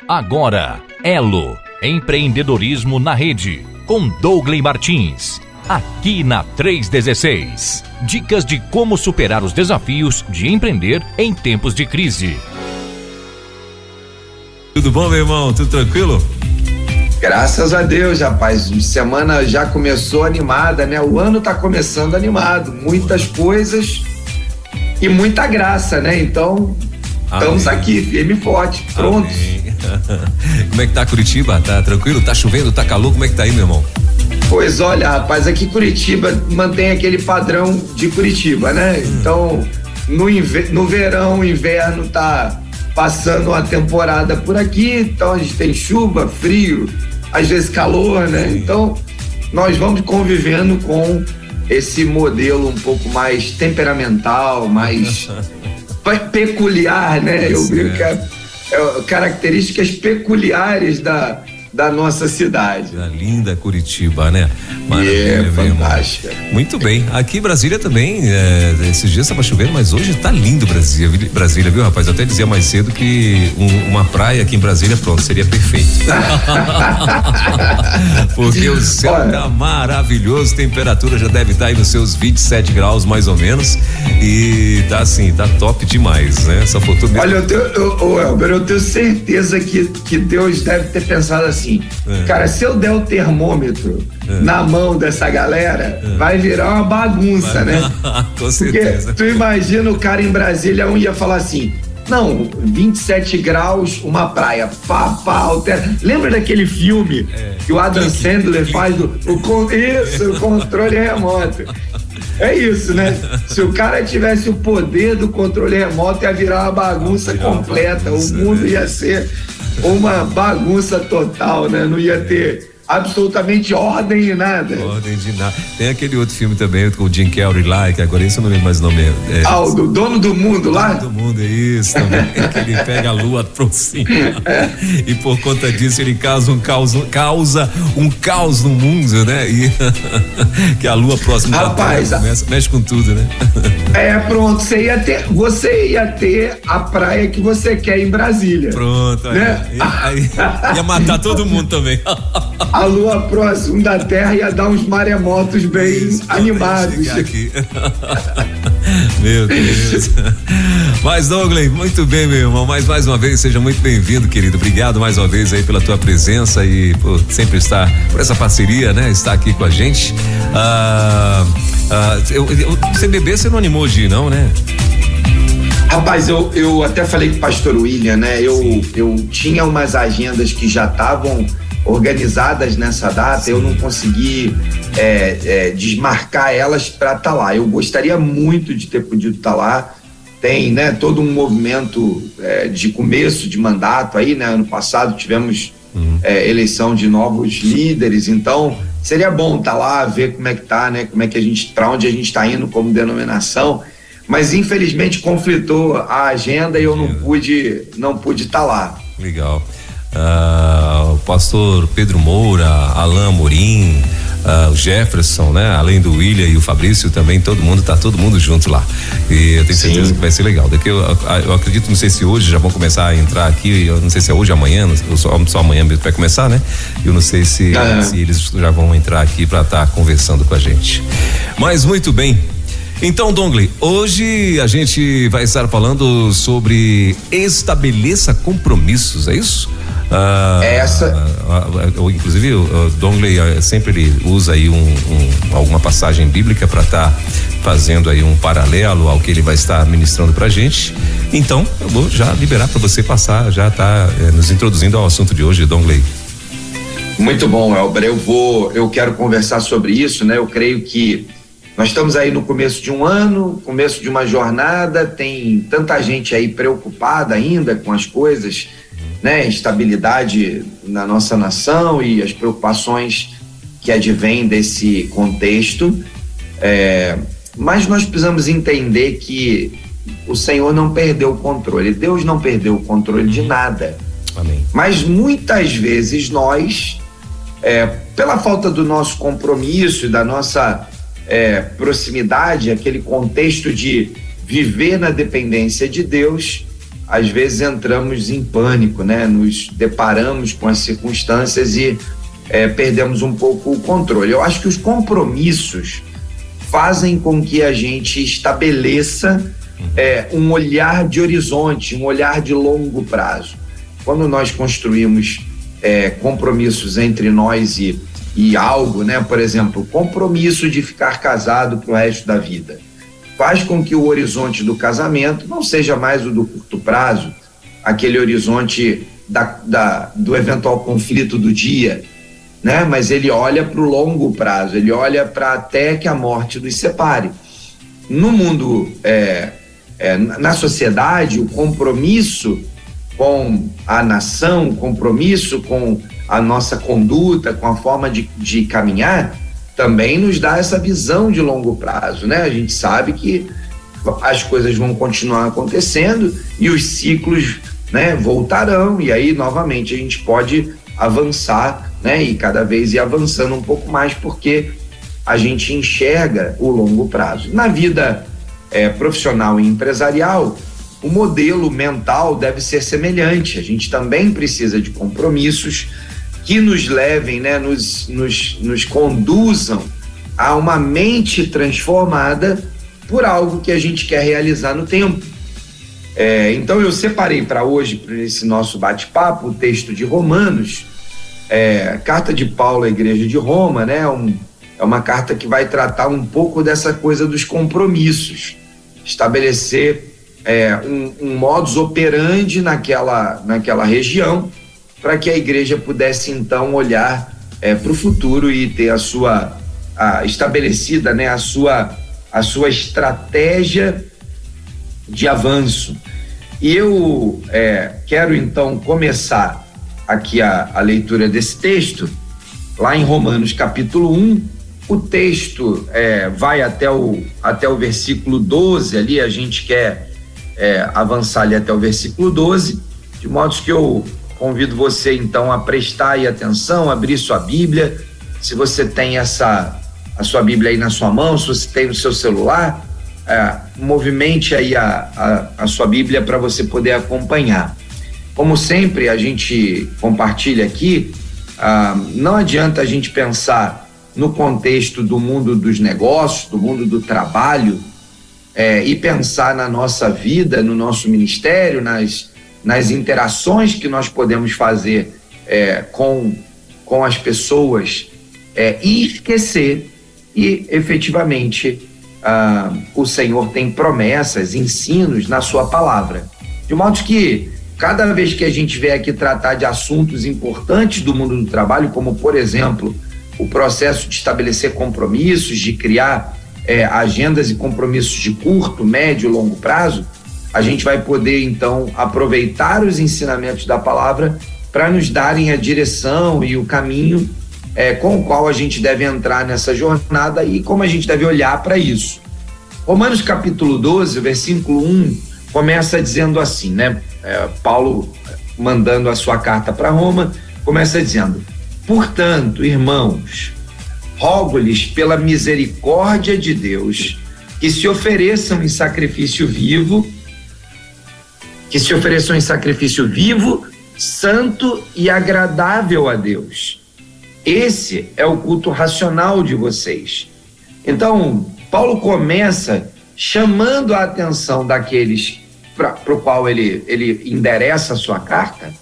Agora, Elo, empreendedorismo na rede, com Douglas Martins, aqui na 316. Dicas de como superar os desafios de empreender em tempos de crise. Tudo bom, meu irmão? Tudo tranquilo? Graças a Deus, rapaz. Semana já começou animada, né? O ano tá começando animado. Muitas coisas e muita graça, né? Então, estamos aqui, firme e forte, prontos. Como é que tá Curitiba? Tá tranquilo? Tá chovendo? Tá calor? Como é que tá aí, meu irmão? Pois olha, rapaz, aqui Curitiba mantém aquele padrão de Curitiba, né? Então, no verão, inverno tá passando uma temporada por aqui, então a gente tem chuva, frio, às vezes calor, né? Então, nós vamos convivendo com esse modelo um pouco mais temperamental, mais peculiar, né? Eu brinco que é características peculiares da nossa cidade. Da linda Curitiba, né? Maravilha, fantástica. Muito bem. Aqui em Brasília também, esses dias estava chovendo, mas hoje tá lindo Brasília, viu, rapaz? Eu até dizia mais cedo que uma praia aqui em Brasília, pronto, seria perfeito. Porque o céu tá maravilhoso, temperatura já deve estar aí nos seus 27 graus, mais ou menos, e tá assim, tá top demais, né? Essa foto mesmo. Olha, Elber, eu tenho certeza que Deus deve ter pensado assim, cara, se eu der o termômetro na mão dessa galera, vai virar uma bagunça, né? Com certeza. Porque tu imagina o cara em Brasília, ia falar assim, não, 27 graus, uma praia, altera. Lembra daquele filme que o Adam Sandler faz o controle remoto? É isso, né? Se o cara tivesse o poder do controle remoto, ia virar uma bagunça completa, o mundo ia ser uma bagunça total, né? Não ia ter absolutamente ordem de nada. Ordem de nada. Tem aquele outro filme também com o Jim Carrey lá, que agora isso eu não lembro mais o nome. O do Dono do Mundo lá? Dono do Mundo, é isso também. Que ele pega a lua por cima. E por conta disso ele causa um caos no mundo, né? E que a lua próxima da Terra mexe com tudo, né? Pronto, você ia ter a praia que você quer em Brasília. Pronto, né? Aí ia matar todo mundo também. A lua próxima da Terra ia dar uns maremotos bem animados. Meu Deus. Mas, Douglas, muito bem, meu irmão. Mais uma vez, seja muito bem-vindo, querido. Obrigado mais uma vez aí pela tua presença e por sempre estar, por essa parceria, né? Estar aqui com a gente. CBB você não animou de ir, não, né? Rapaz, eu até falei com o pastor William, né? Eu tinha umas agendas que já estavam organizadas nessa data, eu não consegui desmarcar elas para estar lá. Eu gostaria muito de ter podido estar lá. Tem, né, todo um movimento de começo de mandato aí, né? Ano passado tivemos eleição de novos líderes, então seria bom estar lá, ver como é que tá, né? Como é que para onde a gente está indo como denominação, mas infelizmente conflitou a agenda e eu não pude estar lá. Legal. O pastor Pedro Moura, Alain Amorim, o Jefferson, né? Além do William e o Fabrício também, tá todo mundo junto lá. E eu tenho certeza que vai ser legal. Daqui eu acredito, não sei se hoje já vão começar a entrar aqui, eu não sei se é hoje ou amanhã, só amanhã mesmo vai começar, né? Eu não sei se eles já vão entrar aqui para estar conversando com a gente. Mas muito bem. Então, Douglas, hoje a gente vai estar falando sobre estabeleça compromissos, é isso? Inclusive o Douglas sempre ele usa aí alguma passagem bíblica para estar fazendo aí um paralelo ao que ele vai estar ministrando pra gente. Então eu vou já liberar para você passar, já tá nos introduzindo ao assunto de hoje, Douglas. Muito bom, Elber, eu quero conversar sobre isso, né? Eu creio que nós estamos aí no começo de um ano, começo de uma jornada, tem tanta gente aí preocupada ainda com as coisas, né? Instabilidade na nossa nação e as preocupações que advêm desse contexto, mas nós precisamos entender que o Senhor não perdeu o controle, Deus não perdeu o controle de nada. Amém. Mas muitas vezes nós, pela falta do nosso compromisso e da nossa proximidade, aquele contexto de viver na dependência de Deus, às vezes entramos em pânico, né? Nos deparamos com as circunstâncias e perdemos um pouco o controle. Eu acho que os compromissos fazem com que a gente estabeleça um olhar de horizonte, um olhar de longo prazo. Quando nós construímos compromissos entre nós e algo, né? Por exemplo, o compromisso de ficar casado pro resto da vida, faz com que o horizonte do casamento não seja mais o do curto prazo, aquele horizonte do eventual conflito do dia, né? Mas ele olha para o longo prazo, ele olha para até que a morte nos separe. No mundo, na sociedade, o compromisso com a nação, o compromisso com a nossa conduta, com a forma de caminhar, também nos dá essa visão de longo prazo, né? A gente sabe que as coisas vão continuar acontecendo e os ciclos, né, voltarão, e aí novamente a gente pode avançar, né, e cada vez ir avançando um pouco mais, porque a gente enxerga o longo prazo. Na vida profissional e empresarial, o modelo mental deve ser semelhante. A gente também precisa de compromissos que nos levem, né, nos conduzam a uma mente transformada por algo que a gente quer realizar no tempo. Então eu separei para hoje, para esse nosso bate-papo, o texto de Romanos, carta de Paulo à igreja de Roma, né? É uma carta que vai tratar um pouco dessa coisa dos compromissos, estabelecer um modus operandi naquela região, para que a igreja pudesse então olhar para o futuro e ter estabelecida, né, a sua estratégia de avanço. E eu quero então começar aqui a leitura desse texto, lá em Romanos capítulo 1, o texto vai até o versículo 12, ali a gente quer avançar ali até o versículo 12, de modo que eu convido você então a prestar aí atenção, abrir sua Bíblia, se você tem a sua Bíblia aí na sua mão, se você tem no seu celular, movimente aí a sua Bíblia para você poder acompanhar. Como sempre a gente compartilha aqui, não adianta a gente pensar no contexto do mundo dos negócios, do mundo do trabalho, e pensar na nossa vida, no nosso ministério, nas interações que nós podemos fazer com as pessoas, e esquecer e efetivamente o Senhor tem promessas, ensinos na sua palavra, de modo que cada vez que a gente vier aqui tratar de assuntos importantes do mundo do trabalho, como por exemplo o processo de estabelecer compromissos, de criar agendas e compromissos de curto, médio e longo prazo, a gente vai poder então aproveitar os ensinamentos da palavra para nos darem a direção e o caminho com o qual a gente deve entrar nessa jornada e como a gente deve olhar para isso. Romanos capítulo 12, versículo 1, começa dizendo assim, né? Paulo, mandando a sua carta para Roma, começa dizendo: portanto, irmãos, rogo-lhes pela misericórdia de Deus que se ofereçam em sacrifício vivo, santo e agradável a Deus. Esse é o culto racional de vocês. Então, Paulo começa chamando a atenção daqueles para o qual ele endereça a sua carta,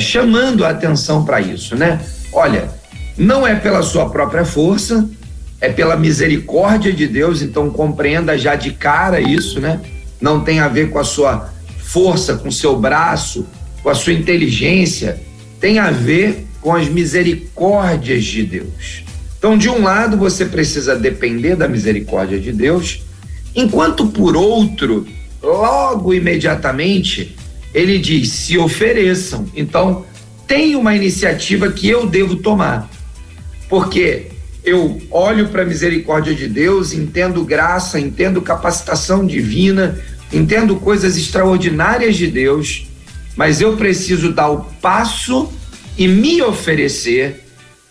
chamando a atenção para isso, né? Olha, não é pela sua própria força, é pela misericórdia de Deus, então compreenda já de cara isso, né? Não tem a ver com a sua força, com o seu braço, com a sua inteligência, tem a ver com as misericórdias de Deus. Então, de um lado, você precisa depender da misericórdia de Deus, enquanto por outro, logo imediatamente, ele diz: se ofereçam. Então, tem uma iniciativa que eu devo tomar, porque eu olho para a misericórdia de Deus, entendo graça, entendo capacitação divina, entendo coisas extraordinárias de Deus, mas eu preciso dar o passo e me oferecer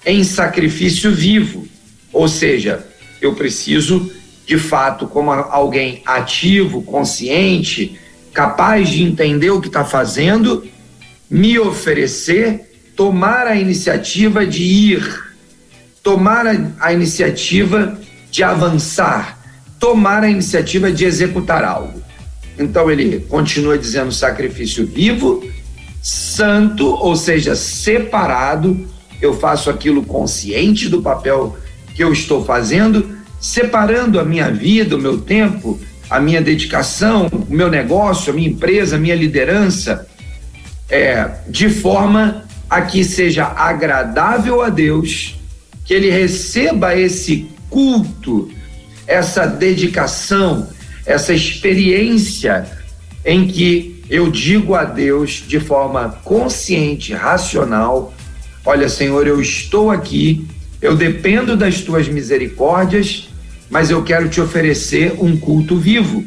em sacrifício vivo, ou seja, eu preciso de fato, como alguém ativo, consciente, capaz de entender o que está fazendo, me oferecer, tomar a iniciativa de ir, tomar a iniciativa de avançar, tomar a iniciativa de executar algo. Então ele continua dizendo sacrifício vivo, santo, ou seja, separado. Eu faço aquilo consciente do papel que eu estou fazendo, separando a minha vida, o meu tempo, a minha dedicação, o meu negócio, a minha empresa, a minha liderança, de forma a que seja agradável a Deus, que ele receba esse culto, essa dedicação, essa experiência em que eu digo a Deus de forma consciente, racional: olha, Senhor, eu estou aqui, eu dependo das tuas misericórdias, mas eu quero te oferecer um culto vivo,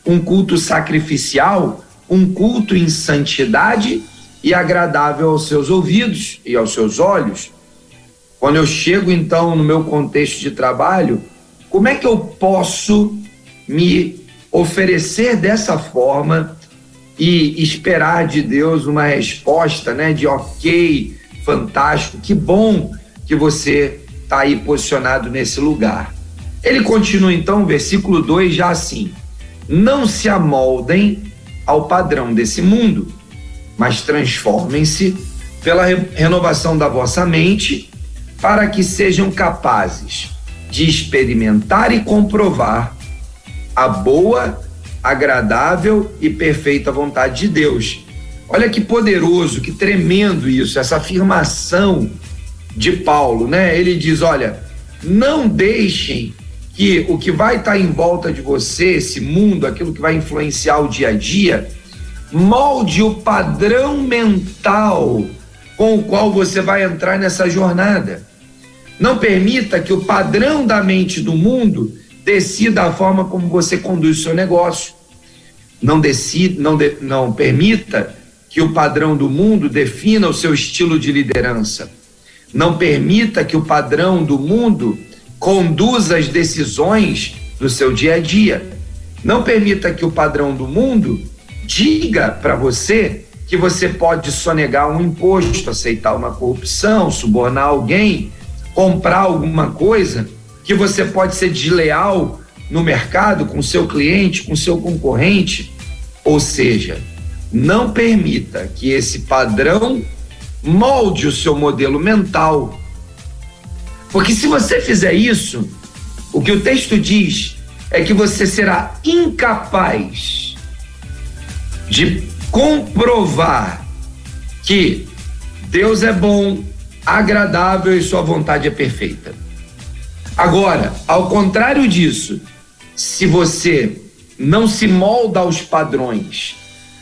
um culto sacrificial, um culto em santidade e agradável aos seus ouvidos e aos seus olhos. Quando eu chego, então, no meu contexto de trabalho, como é que eu posso me oferecer dessa forma e esperar de Deus uma resposta, né, de ok, fantástico, que bom que você está aí posicionado nesse lugar. Ele continua então, versículo 2, já assim: não se amoldem ao padrão desse mundo, mas transformem-se pela renovação da vossa mente, para que sejam capazes de experimentar e comprovar a boa, agradável e perfeita vontade de Deus. Olha que poderoso, que tremendo isso, essa afirmação de Paulo, né? Ele diz: olha, não deixem que o que vai estar em volta de você, esse mundo, aquilo que vai influenciar o dia a dia, molde o padrão mental com o qual você vai entrar nessa jornada. Não permita que o padrão da mente do mundo decida a forma como você conduz o seu negócio. Não permita que o padrão do mundo defina o seu estilo de liderança. Não permita que o padrão do mundo conduza as decisões do seu dia a dia. Não permita que o padrão do mundo diga para você que você pode sonegar um imposto, aceitar uma corrupção, subornar alguém, comprar alguma coisa, que você pode ser desleal no mercado com seu cliente, com seu concorrente. Ou seja, não permita que esse padrão molde o seu modelo mental. Porque se você fizer isso, o que o texto diz é que você será incapaz de comprovar que Deus é bom, agradável e sua vontade é perfeita. Agora, ao contrário disso, se você não se molda aos padrões,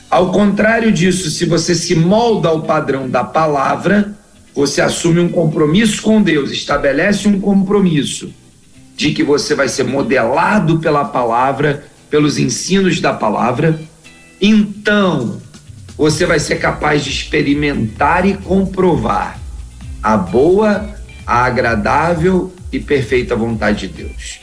ao contrário disso, se você se molda ao padrão da palavra, você assume um compromisso com Deus, estabelece um compromisso de que você vai ser modelado pela palavra, pelos ensinos da palavra, então você vai ser capaz de experimentar e comprovar a boa, a agradável e perfeita vontade de Deus.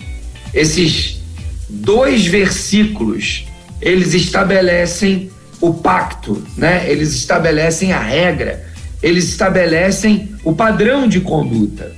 Esses 2 versículos, eles estabelecem o pacto, né? Eles estabelecem a regra, eles estabelecem o padrão de conduta.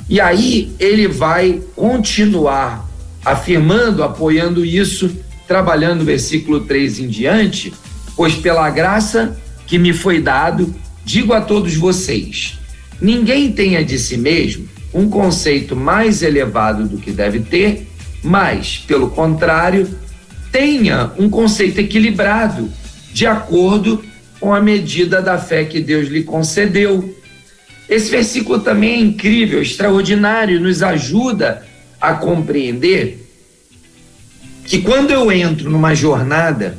E aí ele vai continuar afirmando, apoiando isso, trabalhando o versículo 3 em diante: pois pela graça que me foi dado, digo a todos vocês, ninguém tenha de si mesmo um conceito mais elevado do que deve ter, mas, pelo contrário, tenha um conceito equilibrado, de acordo com a medida da fé que Deus lhe concedeu. Esse versículo também é incrível, extraordinário, nos ajuda a compreender que quando eu entro numa jornada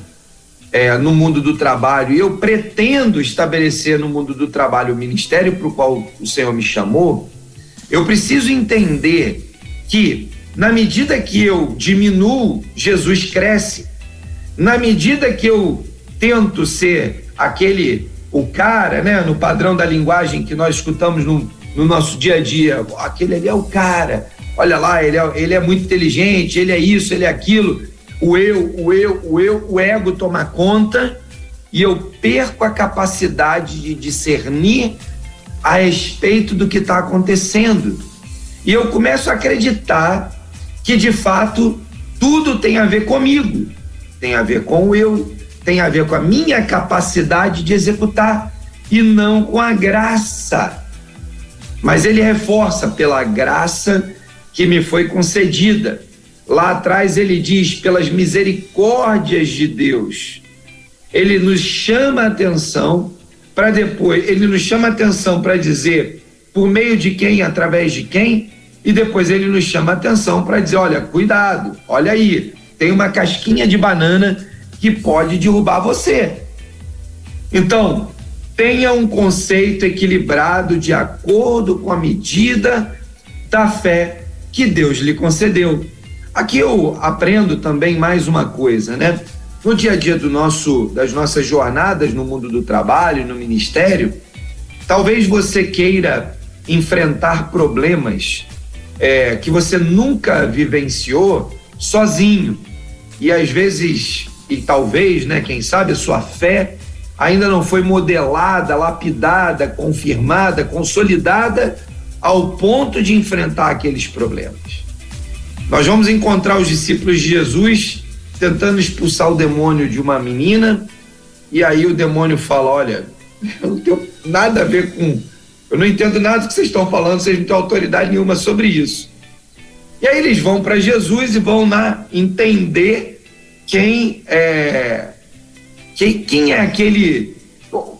no mundo do trabalho, e eu pretendo estabelecer no mundo do trabalho o ministério para o qual o Senhor me chamou, eu preciso entender que, na medida que eu diminuo, Jesus cresce. Na medida que eu tento ser o cara, né, no padrão da linguagem que nós escutamos no nosso dia a dia, aquele ali é o cara, olha lá, ele é muito inteligente, ele é isso, ele é aquilo. o ego toma conta e eu perco a capacidade de discernir a respeito do que está acontecendo. E eu começo a acreditar que, de fato, tudo tem a ver comigo, tem a ver com o eu, tem a ver com a minha capacidade de executar e não com a graça. Mas ele reforça pela graça que me foi concedida. Lá atrás ele diz, pelas misericórdias de Deus. Ele nos chama a atenção para depois, ele nos chama a atenção para dizer por meio de quem, através de quem, e depois ele nos chama a atenção para dizer, olha, cuidado, olha aí, tem uma casquinha de banana que pode derrubar você. Então, tenha um conceito equilibrado de acordo com a medida da fé que Deus lhe concedeu. Aqui eu aprendo também mais uma coisa, né? No dia a dia das nossas jornadas no mundo do trabalho, no ministério, talvez você queira enfrentar problemas que você nunca vivenciou sozinho. E às vezes, e talvez, né, quem sabe, a sua fé ainda não foi modelada, lapidada, confirmada, consolidada ao ponto de enfrentar aqueles problemas. Nós vamos encontrar os discípulos de Jesus tentando expulsar o demônio de uma menina, e aí o demônio fala, olha, eu não tenho nada a ver com, eu não entendo nada do que vocês estão falando, vocês não têm autoridade nenhuma sobre isso. E aí eles vão para Jesus e vão entender quem é aquele,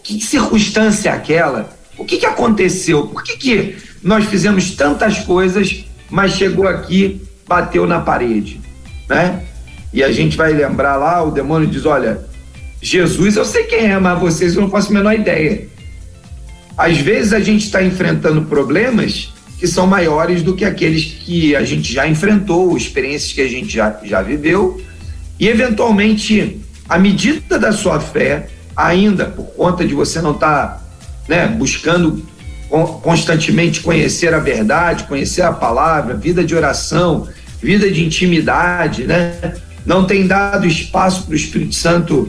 que circunstância é aquela, o que aconteceu, por que nós fizemos tantas coisas, mas chegou aqui, bateu na parede, né? E a gente vai lembrar lá, o demônio diz, olha, Jesus eu sei quem é, mas vocês eu não faço a menor ideia. Às vezes a gente está enfrentando problemas que são maiores do que aqueles que a gente já enfrentou, experiências que a gente já viveu, e eventualmente, à medida da sua fé, ainda por conta de você não estar, né, buscando constantemente conhecer a verdade, conhecer a palavra, vida de oração, vida de intimidade, né? Não tem dado espaço para o Espírito Santo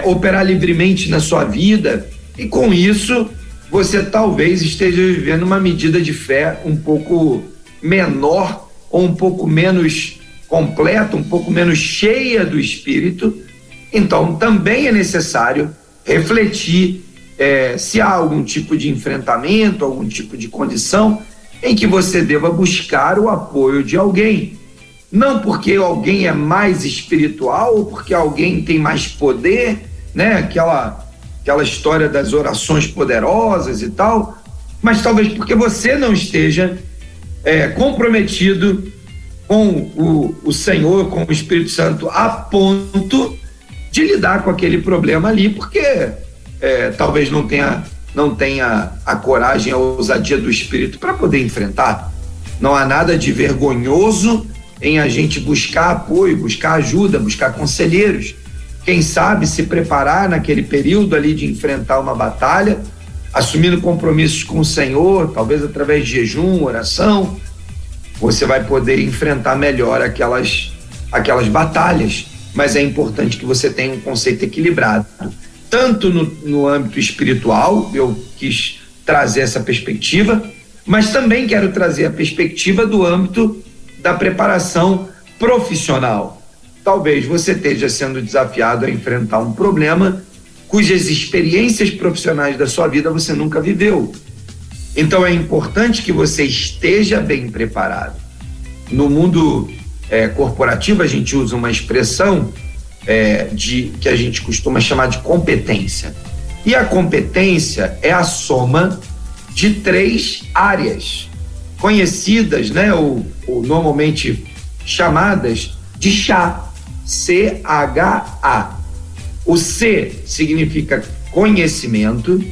operar livremente na sua vida, e com isso você talvez esteja vivendo uma medida de fé um pouco menor ou um pouco menos completa, um pouco menos cheia do Espírito. Então também é necessário refletir se há algum tipo de enfrentamento, algum tipo de condição em que você deva buscar o apoio de alguém. Não porque alguém é mais espiritual ou porque alguém tem mais poder, né? Aquela história das orações poderosas e tal, mas talvez porque você não esteja comprometido com o Senhor, com o Espírito Santo, a ponto de lidar com aquele problema ali, porque talvez não tenha a coragem, a ousadia do Espírito para poder enfrentar. Não há nada de vergonhoso em a gente buscar apoio, buscar ajuda, buscar conselheiros. Quem sabe se preparar naquele período ali de enfrentar uma batalha, assumindo compromissos com o Senhor, talvez através de jejum, oração, você vai poder enfrentar melhor aquelas batalhas. Mas é importante que você tenha um conceito equilibrado, tanto no âmbito espiritual, eu quis trazer essa perspectiva, mas também quero trazer a perspectiva do âmbito da preparação profissional. Talvez você esteja sendo desafiado a enfrentar um problema cujas experiências profissionais da sua vida você nunca viveu. Então é importante que você esteja bem preparado. No mundo corporativo, a gente usa uma expressão que a gente costuma chamar de competência. E a competência é a soma de 3 áreas conhecidas, né, ou normalmente chamadas de CHA, C-H-A. O C significa conhecimento,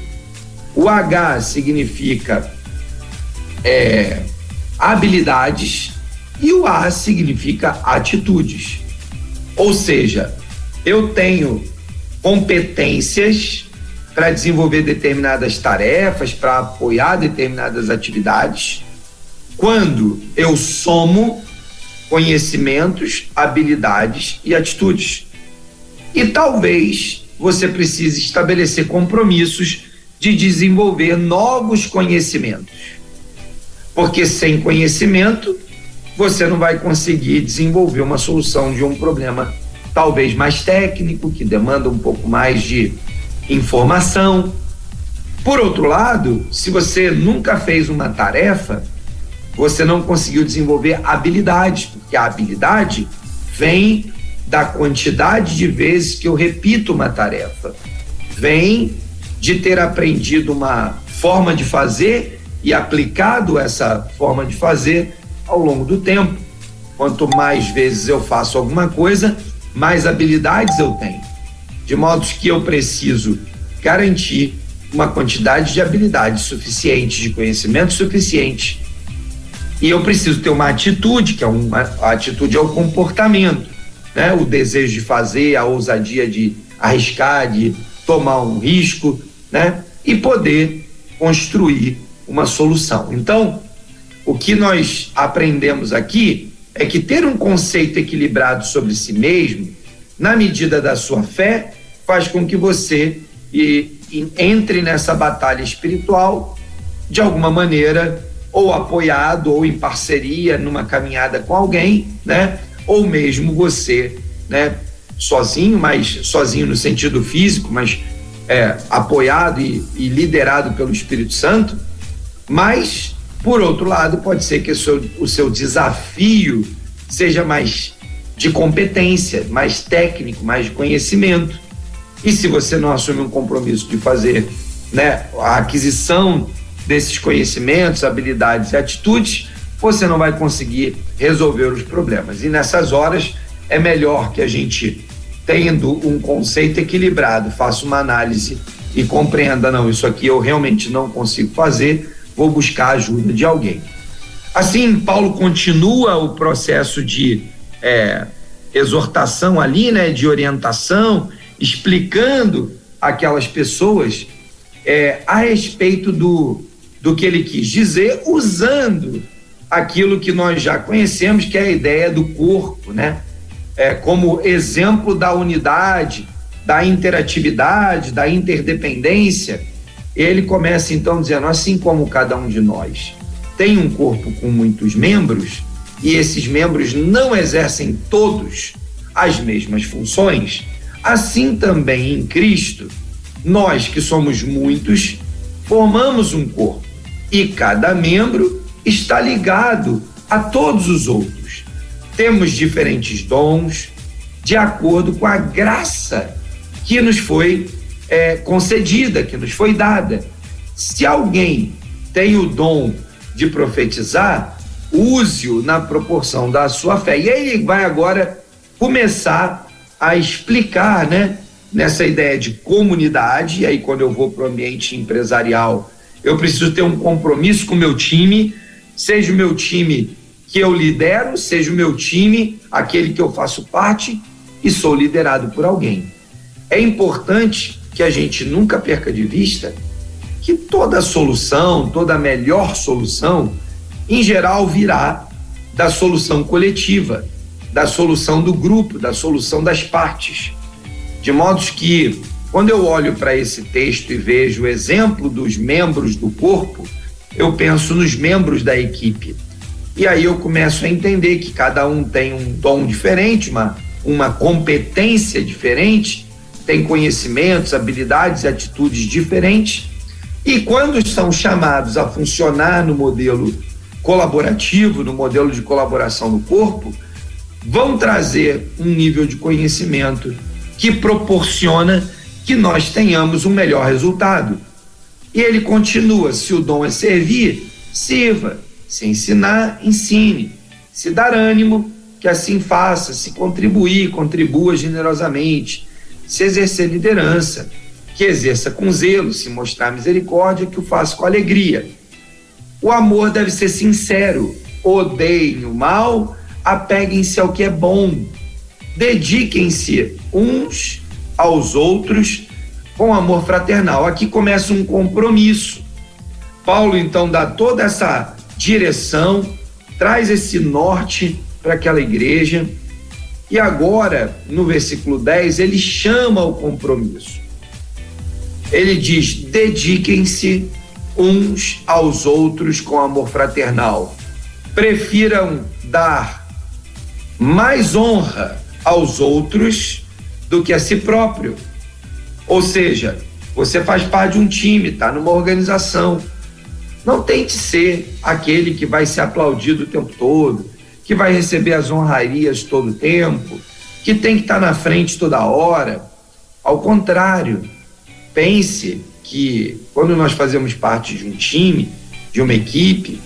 o H significa habilidades e o A significa atitudes. Ou seja, eu tenho competências para desenvolver determinadas tarefas, para apoiar determinadas atividades, quando eu somo conhecimentos, habilidades e atitudes. E talvez você precise estabelecer compromissos de desenvolver novos conhecimentos. Porque sem conhecimento, você não vai conseguir desenvolver uma solução de um problema talvez mais técnico, que demanda um pouco mais de informação. Por outro lado, se você nunca fez uma tarefa, você não conseguiu desenvolver habilidades, porque a habilidade vem da quantidade de vezes que eu repito uma tarefa, vem de ter aprendido uma forma de fazer e aplicado essa forma de fazer ao longo do tempo. Quanto mais vezes eu faço alguma coisa, mais habilidades eu tenho. De modo que eu preciso garantir uma quantidade de habilidades suficiente, de conhecimento suficiente. E eu preciso ter uma atitude, que a atitude é o comportamento, né? O desejo de fazer, a ousadia de arriscar, de tomar um risco, né? E poder construir uma solução. Então, o que nós aprendemos aqui é que ter um conceito equilibrado sobre si mesmo, na medida da sua fé, faz com que você entre nessa batalha espiritual de alguma maneira, ou apoiado, ou em parceria, numa caminhada com alguém, né? Ou mesmo você, né? Sozinho, mas sozinho no sentido físico, mas apoiado e liderado pelo Espírito Santo. Mas, por outro lado, pode ser que o seu desafio seja mais de competência, mais técnico, mais de conhecimento. E se você não assume um compromisso de fazer, né, a aquisição desses conhecimentos, habilidades e atitudes, você não vai conseguir resolver os problemas. E nessas horas é melhor que a gente, tendo um conceito equilibrado, faça uma análise e compreenda, não, isso aqui eu realmente não consigo fazer, vou buscar a ajuda de alguém. Assim, Paulo continua o processo de exortação ali, né, de orientação, explicando aquelas pessoas a respeito do que ele quis dizer, usando aquilo que nós já conhecemos, que é a ideia do corpo, né? Como exemplo da unidade, da interatividade, da interdependência. Ele começa então dizendo, assim como cada um de nós tem um corpo com muitos membros, e esses membros não exercem todos as mesmas funções, assim também em Cristo, nós que somos muitos, formamos um corpo, e cada membro está ligado a todos os outros. Temos diferentes dons, de acordo com a graça que nos foi concedida, que nos foi dada. Se alguém tem o dom de profetizar, use-o na proporção da sua fé. E aí ele vai agora começar a explicar, né, nessa ideia de comunidade. E aí, quando eu vou para o ambiente empresarial, eu preciso ter um compromisso com o meu time, seja o meu time que eu lidero, seja o meu time, aquele que eu faço parte e sou liderado por alguém. É importante que a gente nunca perca de vista que toda solução, toda melhor solução, em geral, virá da solução coletiva, da solução do grupo, da solução das partes. De modo que, quando eu olho para esse texto e vejo o exemplo dos membros do corpo, eu penso nos membros da equipe. E aí eu começo a entender que cada um tem um dom diferente, uma competência diferente, tem conhecimentos, habilidades e atitudes diferentes. E quando são chamados a funcionar no modelo colaborativo, no modelo de colaboração no corpo, vão trazer um nível de conhecimento que proporciona que nós tenhamos um melhor resultado. E ele continua, se o dom é servir, sirva, se ensinar, ensine, se dar ânimo, que assim faça, se contribuir, contribua generosamente, se exercer liderança, que exerça com zelo, se mostrar misericórdia, que o faça com alegria. O amor deve ser sincero, odeiem o mal, apeguem-se ao que é bom, dediquem-se uns aos outros com amor fraternal. Aqui começa um compromisso. Paulo então dá toda essa direção, traz esse norte para aquela igreja. E agora, no versículo 10, ele chama o compromisso. Ele diz: dediquem-se uns aos outros com amor fraternal. Prefiram dar mais honra aos outros do que a si próprio. Ou seja, você faz parte de um time, está numa organização. Não tente ser aquele que vai ser aplaudido o tempo todo, que vai receber as honrarias todo o tempo, que tem que estar na frente toda hora. Ao contrário, pense que quando nós fazemos parte de um time, de uma equipe,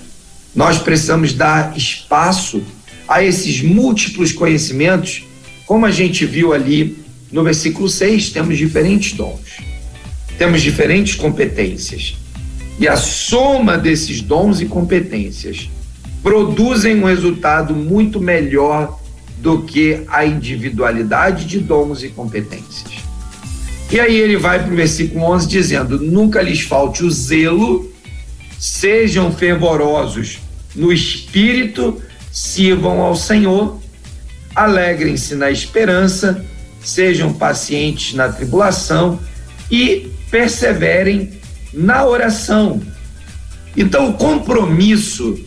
nós precisamos dar espaço a esses múltiplos conhecimentos. Como a gente viu ali no versículo 6, temos diferentes dons, temos diferentes competências. E a soma desses dons e competências produzem um resultado muito melhor do que a individualidade de dons e competências. E aí ele vai para o versículo 11 dizendo: nunca lhes falte o zelo, sejam fervorosos no espírito, sirvam ao Senhor, alegrem-se na esperança, sejam pacientes na tribulação e perseverem na oração. Então o compromisso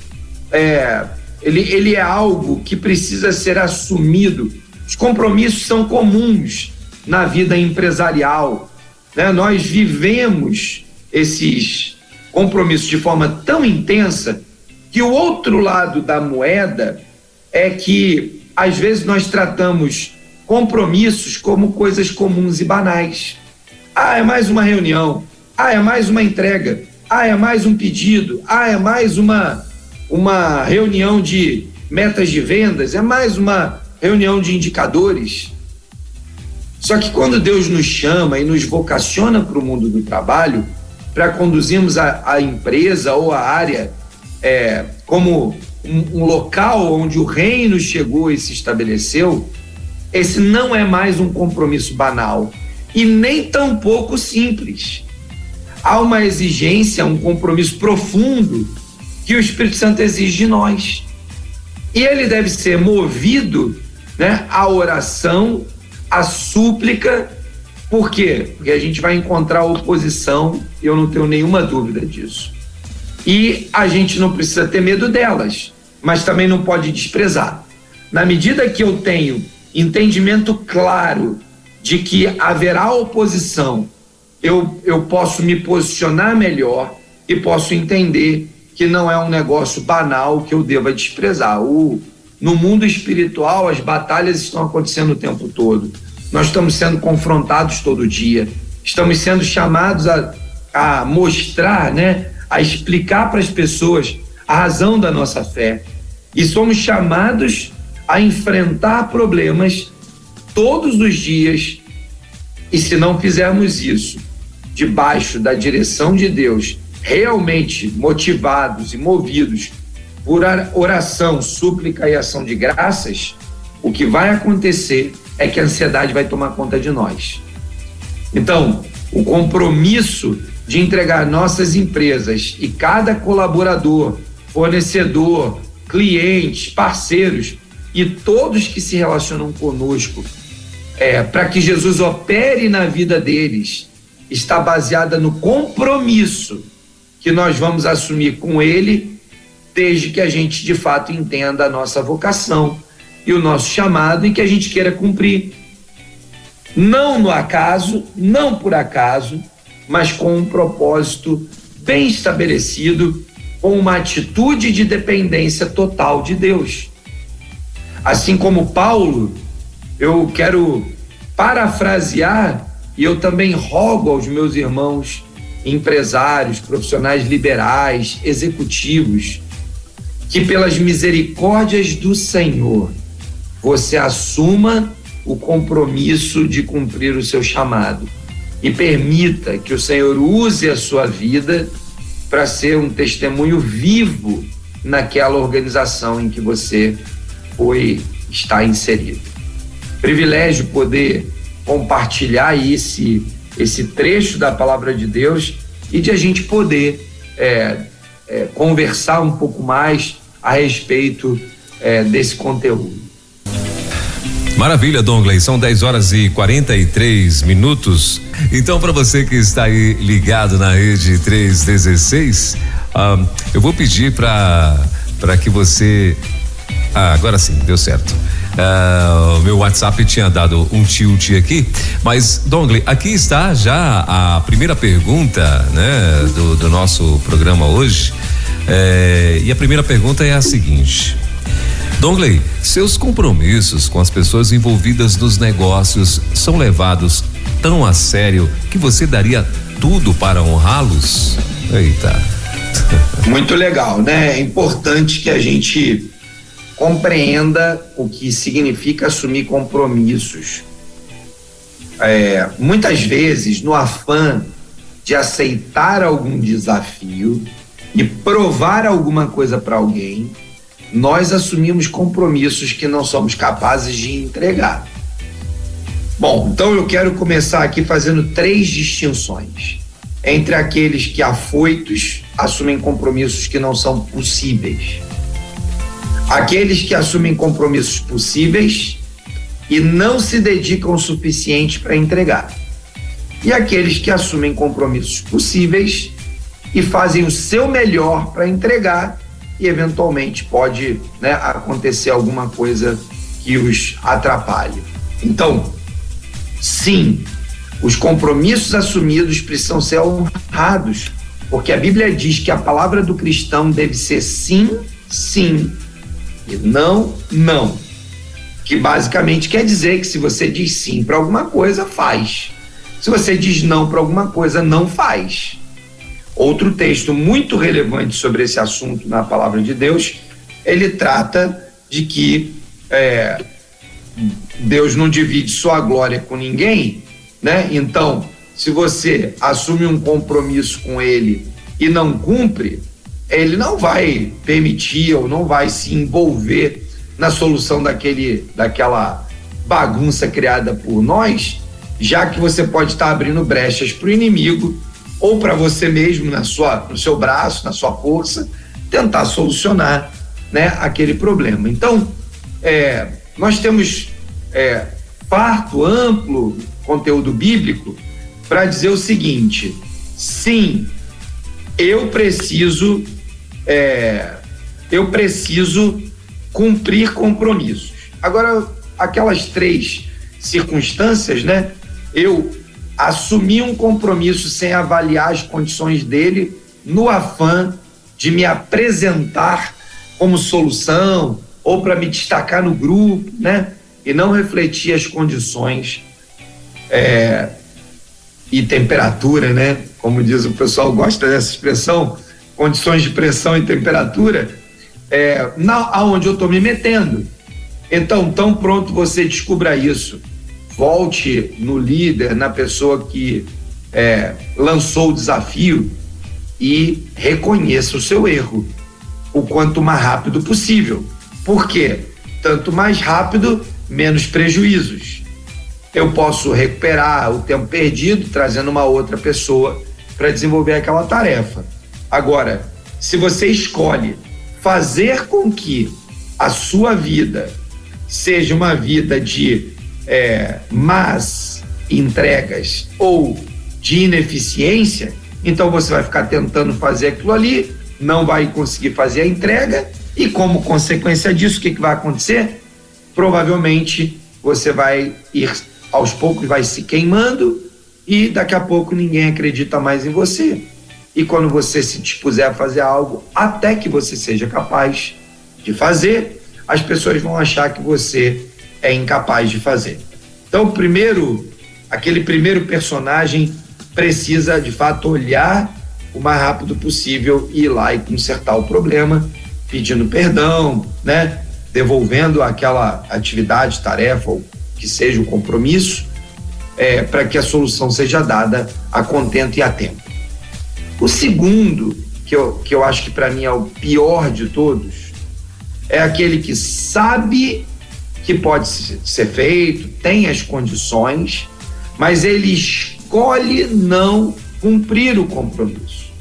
ele é algo que precisa ser assumido. Os compromissos são comuns na vida empresarial, né? Nós vivemos esses compromissos de forma tão intensa que o outro lado da moeda é que às vezes nós tratamos compromissos como coisas comuns e banais. Ah, é mais uma reunião. Ah, é mais uma entrega. Ah, é mais um pedido. Ah, é mais uma reunião de metas de vendas. É mais uma reunião de indicadores. Só que quando Deus nos chama e nos vocaciona para o mundo do trabalho, para conduzirmos a empresa ou a área como um local onde o reino chegou e se estabeleceu, esse não é mais um compromisso banal e nem tampouco simples. Há uma exigência, um compromisso profundo que o Espírito Santo exige de nós. E ele deve ser movido, né, à oração, à súplica. Por quê? Porque a gente vai encontrar oposição, eu não tenho nenhuma dúvida disso. E a gente não precisa ter medo delas, mas também não pode desprezar. Na medida que eu tenho entendimento claro de que haverá oposição, eu posso me posicionar melhor e posso entender que não é um negócio banal que eu deva desprezar. No mundo espiritual, as batalhas estão acontecendo o tempo todo. Nós estamos sendo confrontados todo dia. Estamos sendo chamados a mostrar, né, a explicar para as pessoas a razão da nossa fé. E somos chamados a enfrentar problemas todos os dias. E se não fizermos isso debaixo da direção de Deus, realmente motivados e movidos por oração, súplica e ação de graças, o que vai acontecer é que a ansiedade vai tomar conta de nós. Então, o compromisso de entregar nossas empresas e cada colaborador, fornecedor, clientes, parceiros e todos que se relacionam conosco, para que Jesus opere na vida deles, está baseada no compromisso que nós vamos assumir com Ele, desde que a gente de fato entenda a nossa vocação e o nosso chamado e que a gente queira cumprir. Não no acaso, não por acaso, mas com um propósito bem estabelecido, com uma atitude de dependência total de Deus. Assim como Paulo, eu quero parafrasear, e eu também rogo aos meus irmãos empresários, profissionais liberais, executivos, que pelas misericórdias do Senhor, você assuma o compromisso de cumprir o seu chamado e permita que o Senhor use a sua vida para ser um testemunho vivo naquela organização em que você está inserido. Privilégio poder compartilhar esse trecho da palavra de Deus e de a gente poder conversar um pouco mais a respeito desse conteúdo. Maravilha, Dongley, são 10h43. Então, para você que está aí ligado na rede 316, eu vou pedir para que você. Agora sim, deu certo. O meu WhatsApp tinha dado um tilt aqui, mas Dongley, aqui está já a primeira pergunta, né, do nosso programa hoje. E a primeira pergunta é a seguinte: Dongley, seus compromissos com as pessoas envolvidas nos negócios são levados tão a sério que você daria tudo para honrá-los? Eita. Muito legal, né? É importante que a gente compreenda o que significa assumir compromissos. Muitas vezes, no afã de aceitar algum desafio e provar alguma coisa para alguém, nós assumimos compromissos que não somos capazes de entregar. Bom, então eu quero começar aqui fazendo 3 distinções entre aqueles que, afoitos, assumem compromissos que não são possíveis, aqueles que assumem compromissos possíveis e não se dedicam o suficiente para entregar, e aqueles que assumem compromissos possíveis e fazem o seu melhor para entregar, e eventualmente pode, né, acontecer alguma coisa que os atrapalhe. Então, sim, os compromissos assumidos precisam ser honrados, porque a Bíblia diz que a palavra do cristão deve ser sim, sim, e não, não. Que basicamente quer dizer que se você diz sim para alguma coisa, faz. Se você diz não para alguma coisa, não faz. Outro texto muito relevante sobre esse assunto na palavra de Deus, ele trata de que Deus não divide sua glória com ninguém, né? Então, se você assume um compromisso com ele e não cumpre, ele não vai permitir ou não vai se envolver na solução daquela bagunça criada por nós, já que você pode estar abrindo brechas para o inimigo ou para você mesmo, no seu braço, na sua força, tentar solucionar, né, aquele problema. Então, nós temos farto, amplo conteúdo bíblico para dizer o seguinte: sim, eu preciso cumprir compromissos. Agora, aquelas 3 circunstâncias, né? Eu assumi um compromisso sem avaliar as condições dele, no afã de me apresentar como solução ou para me destacar no grupo, né? E não refletir as condições e temperatura, né? Como diz o pessoal, gosta dessa expressão, condições de pressão e temperatura, aonde eu estou me metendo. Então, tão pronto você descubra isso, volte no líder, na pessoa que lançou o desafio e reconheça o seu erro o quanto mais rápido possível. Por quê? Tanto mais rápido, menos prejuízos. Eu posso recuperar o tempo perdido trazendo uma outra pessoa para desenvolver aquela tarefa. Agora, se você escolhe fazer com que a sua vida seja uma vida de más entregas ou de ineficiência, então você vai ficar tentando fazer aquilo ali, não vai conseguir fazer a entrega, e como consequência disso, o que vai acontecer? Provavelmente você vai ir aos poucos, vai se queimando, e daqui a pouco ninguém acredita mais em você. E quando você se dispuser a fazer algo, até que você seja capaz de fazer, as pessoas vão achar que você é incapaz de fazer. Então, aquele primeiro personagem precisa, de fato, olhar o mais rápido possível e ir lá e consertar o problema, pedindo perdão, né? Devolvendo aquela atividade, tarefa, ou que seja o compromisso, para que a solução seja dada a contento e a tempo. O segundo, que eu acho que para mim é o pior de todos, é aquele que sabe que pode ser feito, tem as condições, mas ele escolhe não cumprir o compromisso.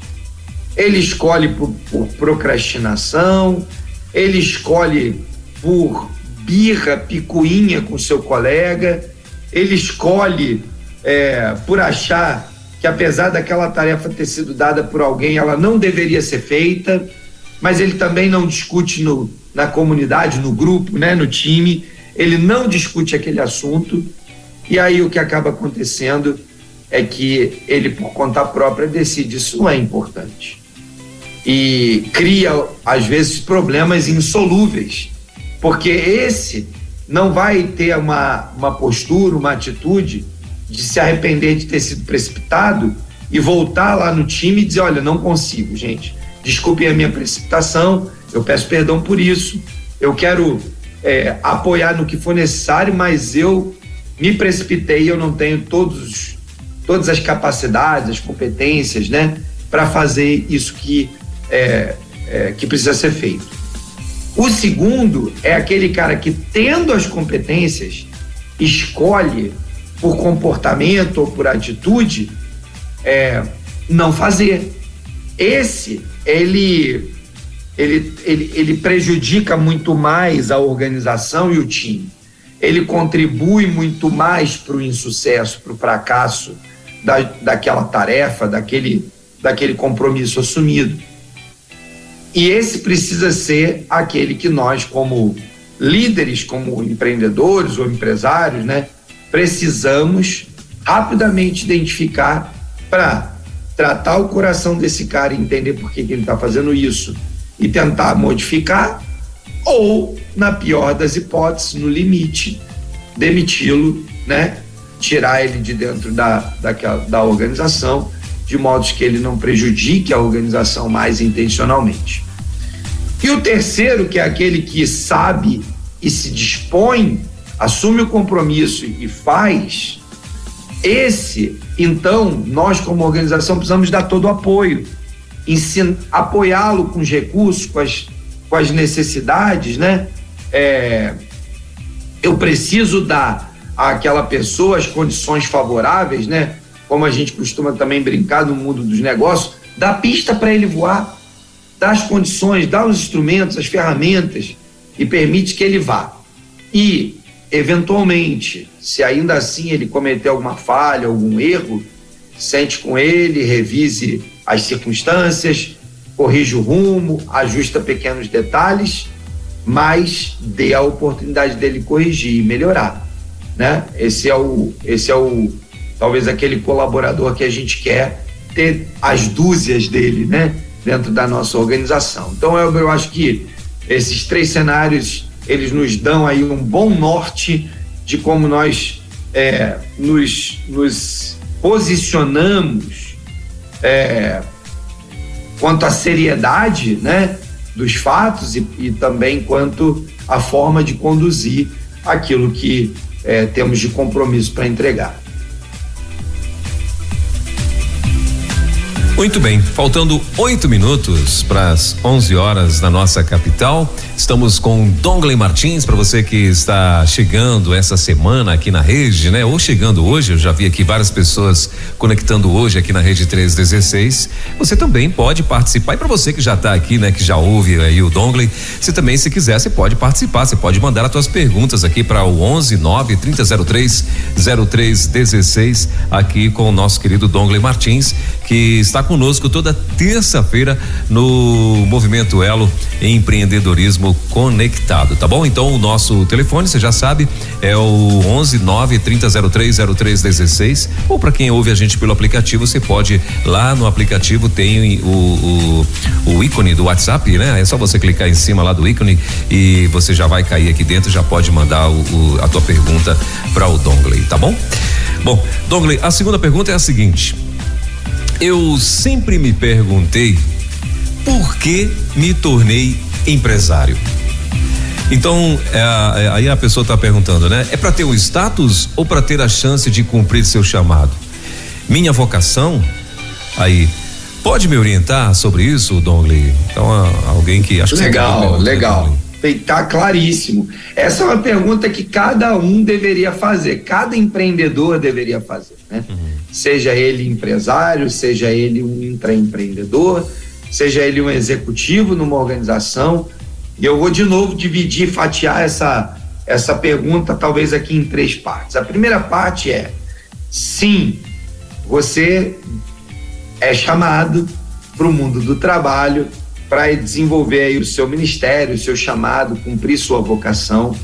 Ele escolhe por procrastinação, ele escolhe por birra, picuinha com seu colega, ele escolhe por achar que, apesar daquela tarefa ter sido dada por alguém, ela não deveria ser feita, mas ele também não discute na comunidade, no grupo, né, no time, ele não discute aquele assunto, e aí o que acaba acontecendo é que ele, por conta própria, decide isso não é importante. E cria, às vezes, problemas insolúveis, porque esse não vai ter uma postura, uma atitude de se arrepender de ter sido precipitado e voltar lá no time e dizer, olha, não consigo, gente, desculpem a minha precipitação, eu peço perdão por isso, eu quero apoiar no que for necessário, mas eu me precipitei, eu não tenho todas as capacidades, as competências, né, para fazer isso que precisa ser feito. O segundo é aquele cara que, tendo as competências, escolhe por comportamento ou por atitude não fazer. Esse, ele prejudica muito mais a organização e o time. Ele contribui muito mais para o insucesso, para o fracasso daquela tarefa, daquele compromisso assumido. E esse precisa ser aquele que nós, como líderes, como empreendedores ou empresários, né, precisamos rapidamente identificar para tratar o coração desse cara e entender por que ele está fazendo isso e tentar modificar, ou, na pior das hipóteses, no limite, demiti-lo, né, tirar ele de dentro da organização, de modo que ele não prejudique a organização mais intencionalmente. E o terceiro, que é aquele que sabe e se dispõe, assume o compromisso e faz, esse, então, nós como organização precisamos dar todo o apoio, apoiá-lo com os recursos, com as necessidades, né? Eu preciso dar àquela pessoa as condições favoráveis, né? Como a gente costuma também brincar no mundo dos negócios, dá pista para ele voar, dá as condições, dá os instrumentos, as ferramentas e permite que ele vá. E, eventualmente, se ainda assim ele cometer alguma falha, algum erro, sente com ele, revise as circunstâncias, corrige o rumo, ajusta pequenos detalhes, mas dê a oportunidade dele corrigir e melhorar, né? Esse é o talvez aquele colaborador que a gente quer ter as dúzias dele, né, dentro da nossa organização. Então eu acho que esses três cenários, eles nos dão aí um bom norte de como nós nos posicionamos quanto à seriedade, né, dos fatos e também quanto à forma de conduzir aquilo que temos de compromisso para entregar. Muito bem, faltando 8 minutos para as 11 horas na nossa capital, estamos com Dongley Martins. Para você que está chegando essa semana aqui na rede, né? Ou chegando hoje, eu já vi aqui várias pessoas conectando hoje aqui na rede 316. Você também pode participar, e para você que já está aqui, né? Que já ouve aí o Dongley, você também, se quiser, você pode participar, você pode mandar as suas perguntas aqui para o 11-9-3003-0316 aqui com o nosso querido Dongley Martins, que está conosco toda terça-feira no Movimento Elo Empreendedorismo Conectado, tá bom? Então o nosso telefone, você já sabe, é o 11-9-3003-0316, ou para quem ouve a gente pelo aplicativo, você pode, lá no aplicativo tem o ícone do WhatsApp, né? É só você clicar em cima lá do ícone e você já vai cair aqui dentro, já pode mandar a tua pergunta para o Dongley, tá bom? Bom, Dongley, a segunda pergunta é a seguinte: eu sempre me perguntei por que me tornei empresário. Então, aí a pessoa está perguntando, né? É para ter um status ou para ter a chance de cumprir seu chamado? Minha vocação? Aí, pode me orientar sobre isso, Dongley? Então, alguém que acha que legal. Tá claríssimo. Essa é uma pergunta que cada um deveria fazer, cada empreendedor deveria fazer, né? Seja ele empresário, seja ele um intraempreendedor, seja ele um executivo numa organização, E eu vou de novo dividir, fatiar essa pergunta talvez aqui em 3 partes. A primeira parte é: sim, você é chamado para o mundo do trabalho para desenvolver aí o seu ministério, o seu chamado, cumprir sua vocação.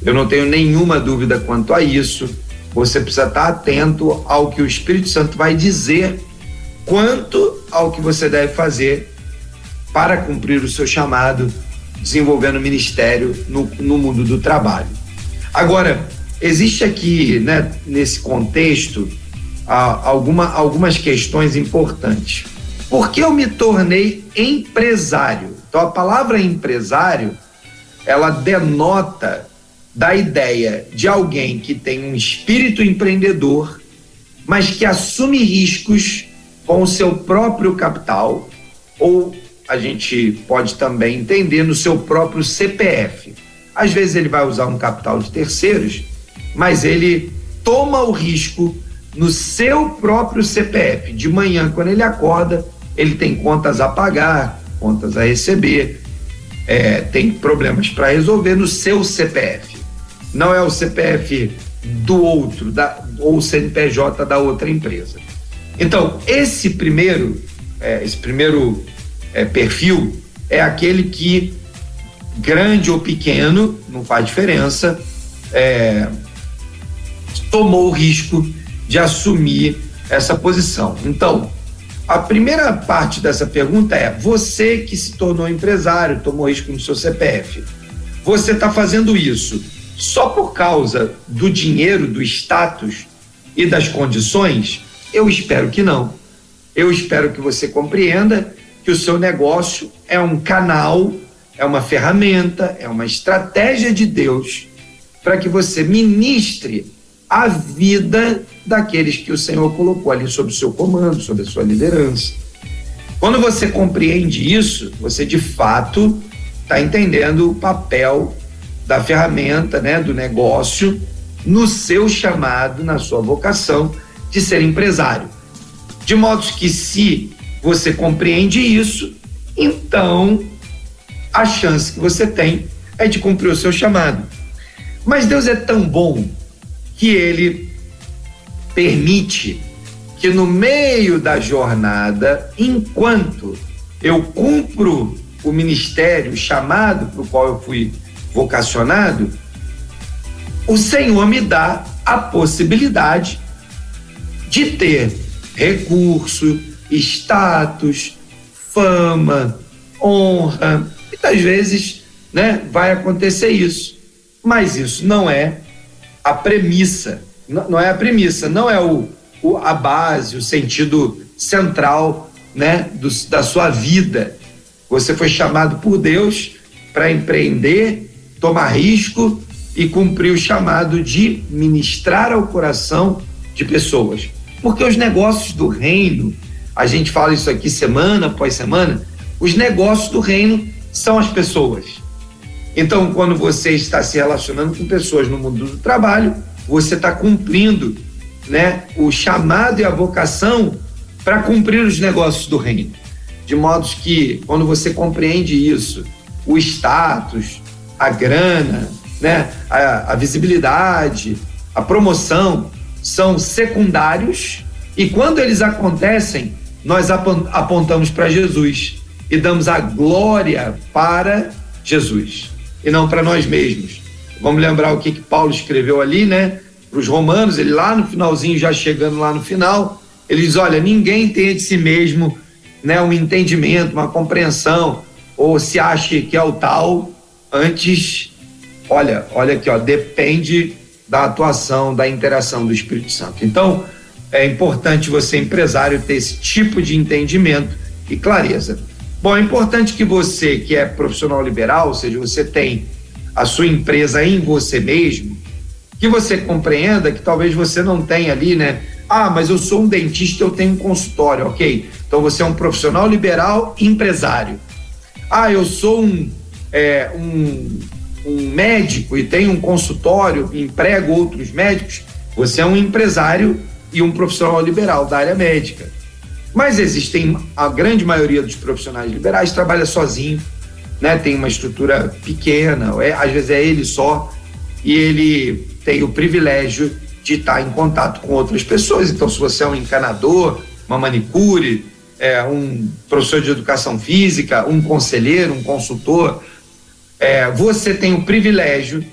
Eu não tenho nenhuma dúvida quanto a isso. Você precisa estar atento ao que o Espírito Santo vai dizer quanto ao que você deve fazer para cumprir o seu chamado, desenvolvendo o ministério no mundo do trabalho. Agora, existe aqui, né, nesse contexto, algumas questões importantes. Por que eu me tornei empresário? Então, a palavra empresário, ela denota da ideia de alguém que tem um espírito empreendedor, mas que assume riscos com o seu próprio capital, ou a gente pode também entender no seu próprio CPF. Às vezes ele vai usar um capital de terceiros, mas ele toma o risco no seu próprio CPF. De manhã, quando ele acorda, ele tem contas a pagar, contas a receber, tem problemas para resolver no seu CPF. Não é o CPF do outro, ou o CNPJ da outra empresa. Então, esse primeiro perfil é aquele que, grande ou pequeno, não faz diferença, tomou o risco de assumir essa posição. Então, a primeira parte dessa pergunta é: você que se tornou empresário, tomou risco no seu CPF, você está fazendo isso só por causa do dinheiro, do status e das condições? Eu espero que não. Eu espero que você compreenda que o seu negócio é um canal, é uma ferramenta, é uma estratégia de Deus para que você ministre a vida daqueles que o Senhor colocou ali sob o seu comando, sob a sua liderança. Quando você compreende isso, você de fato está entendendo o papel da ferramenta, né, do negócio, no seu chamado, na sua vocação de ser empresário. De modo que, se você compreende isso, então a chance que você tem é de cumprir o seu chamado. Mas Deus é tão bom que Ele permite que no meio da jornada, enquanto eu cumpro o ministério, o chamado para o qual eu fui vocacionado, o Senhor me dá a possibilidade de ter recurso, status, fama, honra. Muitas vezes, né, vai acontecer isso, mas isso não é a premissa, não é a premissa, não é a base, o sentido central, né, da sua vida. Você foi chamado por Deus para empreender, tomar risco e cumprir o chamado de ministrar ao coração de pessoas. Porque os negócios do reino, a gente fala isso aqui semana após semana, os negócios do reino são as pessoas. Então, quando você está se relacionando com pessoas no mundo do trabalho, você está cumprindo, né, o chamado e a vocação para cumprir os negócios do reino. De modo que, quando você compreende isso, o status, a grana, né, a visibilidade, a promoção são secundários, e quando eles acontecem, nós apontamos para Jesus e damos a glória para Jesus e não para nós mesmos. Vamos lembrar o que Paulo escreveu ali, né, para os romanos. Ele lá no finalzinho, já chegando lá no final, ele diz: olha, ninguém tem de si mesmo, né, um entendimento, uma compreensão, ou se ache que é o tal. Antes, olha aqui, depende da atuação, da interação do Espírito Santo. Então, é importante você, empresário, ter esse tipo de entendimento e clareza. Bom, é importante que você, que é profissional liberal, ou seja, você tem a sua empresa em você mesmo, que você compreenda que talvez você não tenha ali, né? Ah, mas eu sou um dentista, eu tenho um consultório, ok? Então você é um profissional liberal empresário. Ah, eu sou um médico e tenho um consultório, emprego outros médicos. Você é um empresário e um profissional liberal da área médica. Mas existem, a grande maioria dos profissionais liberais trabalha sozinho, né, tem uma estrutura pequena, às vezes é ele só, e ele tem o privilégio de estar em contato com outras pessoas. Então, se você é um encanador, uma manicure, um professor de educação física, um conselheiro, um consultor, você tem o privilégio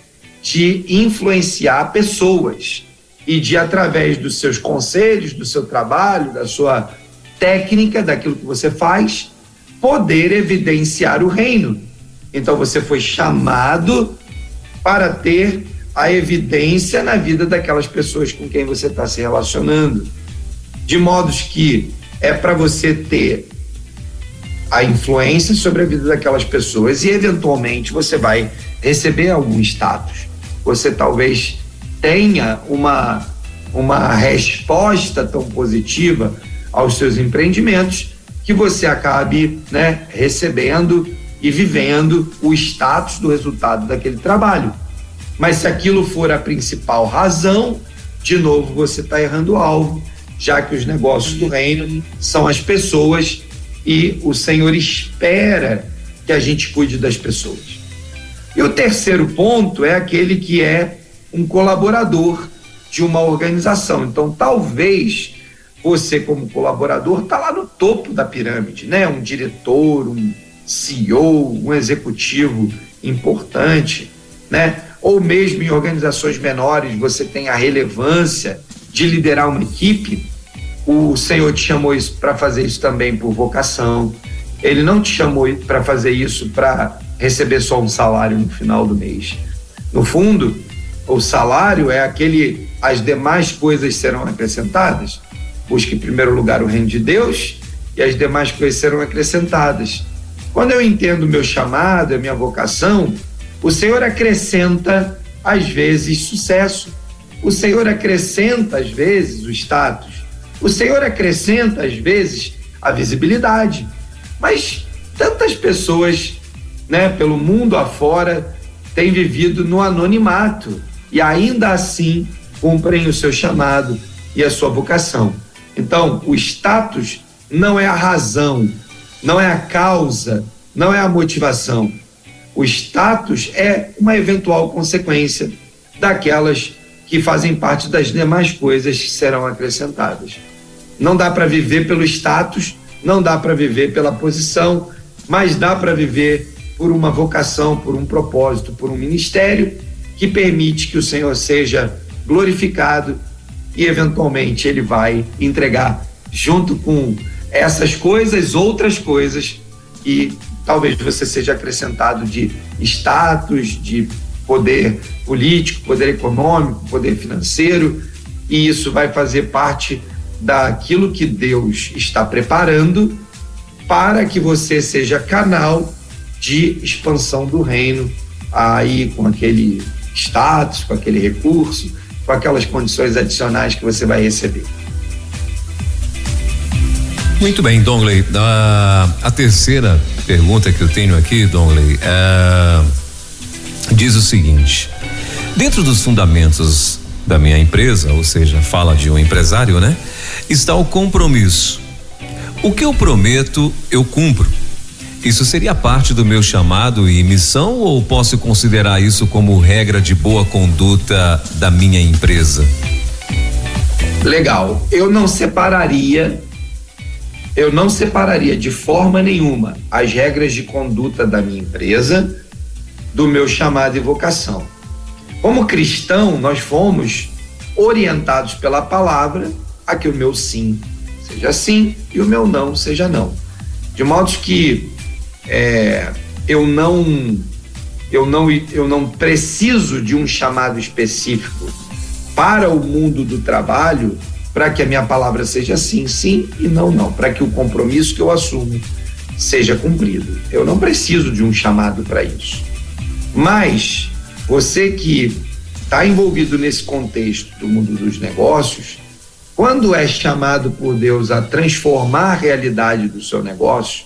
de influenciar pessoas e de, através dos seus conselhos, do seu trabalho, da sua técnica, daquilo que você faz, poder evidenciar o reino. Então você foi chamado para ter a evidência na vida daquelas pessoas com quem você está se relacionando, de modos que é para você ter a influência sobre a vida daquelas pessoas e eventualmente você vai receber algum status. Você talvez tenha uma resposta tão positiva aos seus empreendimentos que você acabe, né, recebendo e vivendo o status do resultado daquele trabalho. Mas se aquilo for a principal razão, de novo você está errando o alvo, já que os negócios do reino são as pessoas e o Senhor espera que a gente cuide das pessoas. E o terceiro ponto é aquele que é um colaborador de uma organização. Então, talvez você, como colaborador, está lá no topo da pirâmide, né? Um diretor, um CEO, um executivo importante, né? Ou mesmo em organizações menores, você tem a relevância de liderar uma equipe. O Senhor te chamou para fazer isso também por vocação. Ele não te chamou para fazer isso para receber só um salário no final do mês. No fundo, o salário é as demais coisas serão acrescentadas. Busque em primeiro lugar o reino de Deus e as demais coisas serão acrescentadas. Quando eu entendo o meu chamado, a minha vocação, o Senhor acrescenta, às vezes, sucesso. O Senhor acrescenta, às vezes, o status. O Senhor acrescenta, às vezes, a visibilidade. Mas tantas pessoas, né, pelo mundo afora, têm vivido no anonimato e ainda assim cumprem o seu chamado e a sua vocação. Então, o status não é a razão, não é a causa, não é a motivação. O status é uma eventual consequência daquelas que fazem parte das demais coisas que serão acrescentadas. Não dá para viver pelo status, não dá para viver pela posição, mas dá para viver por uma vocação, por um propósito, por um ministério que permite que o Senhor seja glorificado e eventualmente ele vai entregar junto com essas coisas, outras coisas, e talvez você seja acrescentado de status, de poder político, poder econômico, poder financeiro, e isso vai fazer parte daquilo que Deus está preparando para que você seja canal de expansão do reino, aí com aquele status, com aquele recurso, com aquelas condições adicionais que você vai receber. Muito bem, Dongley. A terceira pergunta que eu tenho aqui, Dongley, diz o seguinte: dentro dos fundamentos da minha empresa, ou seja, fala de um empresário, né? Está o compromisso. O que eu prometo, eu cumpro. Isso seria parte do meu chamado e missão, ou posso considerar isso como regra de boa conduta da minha empresa? Legal. Eu não separaria de forma nenhuma as regras de conduta da minha empresa do meu chamado e vocação. Como cristão, nós fomos orientados pela palavra a que o meu sim seja sim e o meu não seja não. De modo que eu não preciso de um chamado específico para o mundo do trabalho para que a minha palavra seja sim, sim e não, não, para que o compromisso que eu assumo seja cumprido. Eu não preciso de um chamado para isso. Mas você que está envolvido nesse contexto do mundo dos negócios, quando é chamado por Deus a transformar a realidade do seu negócio,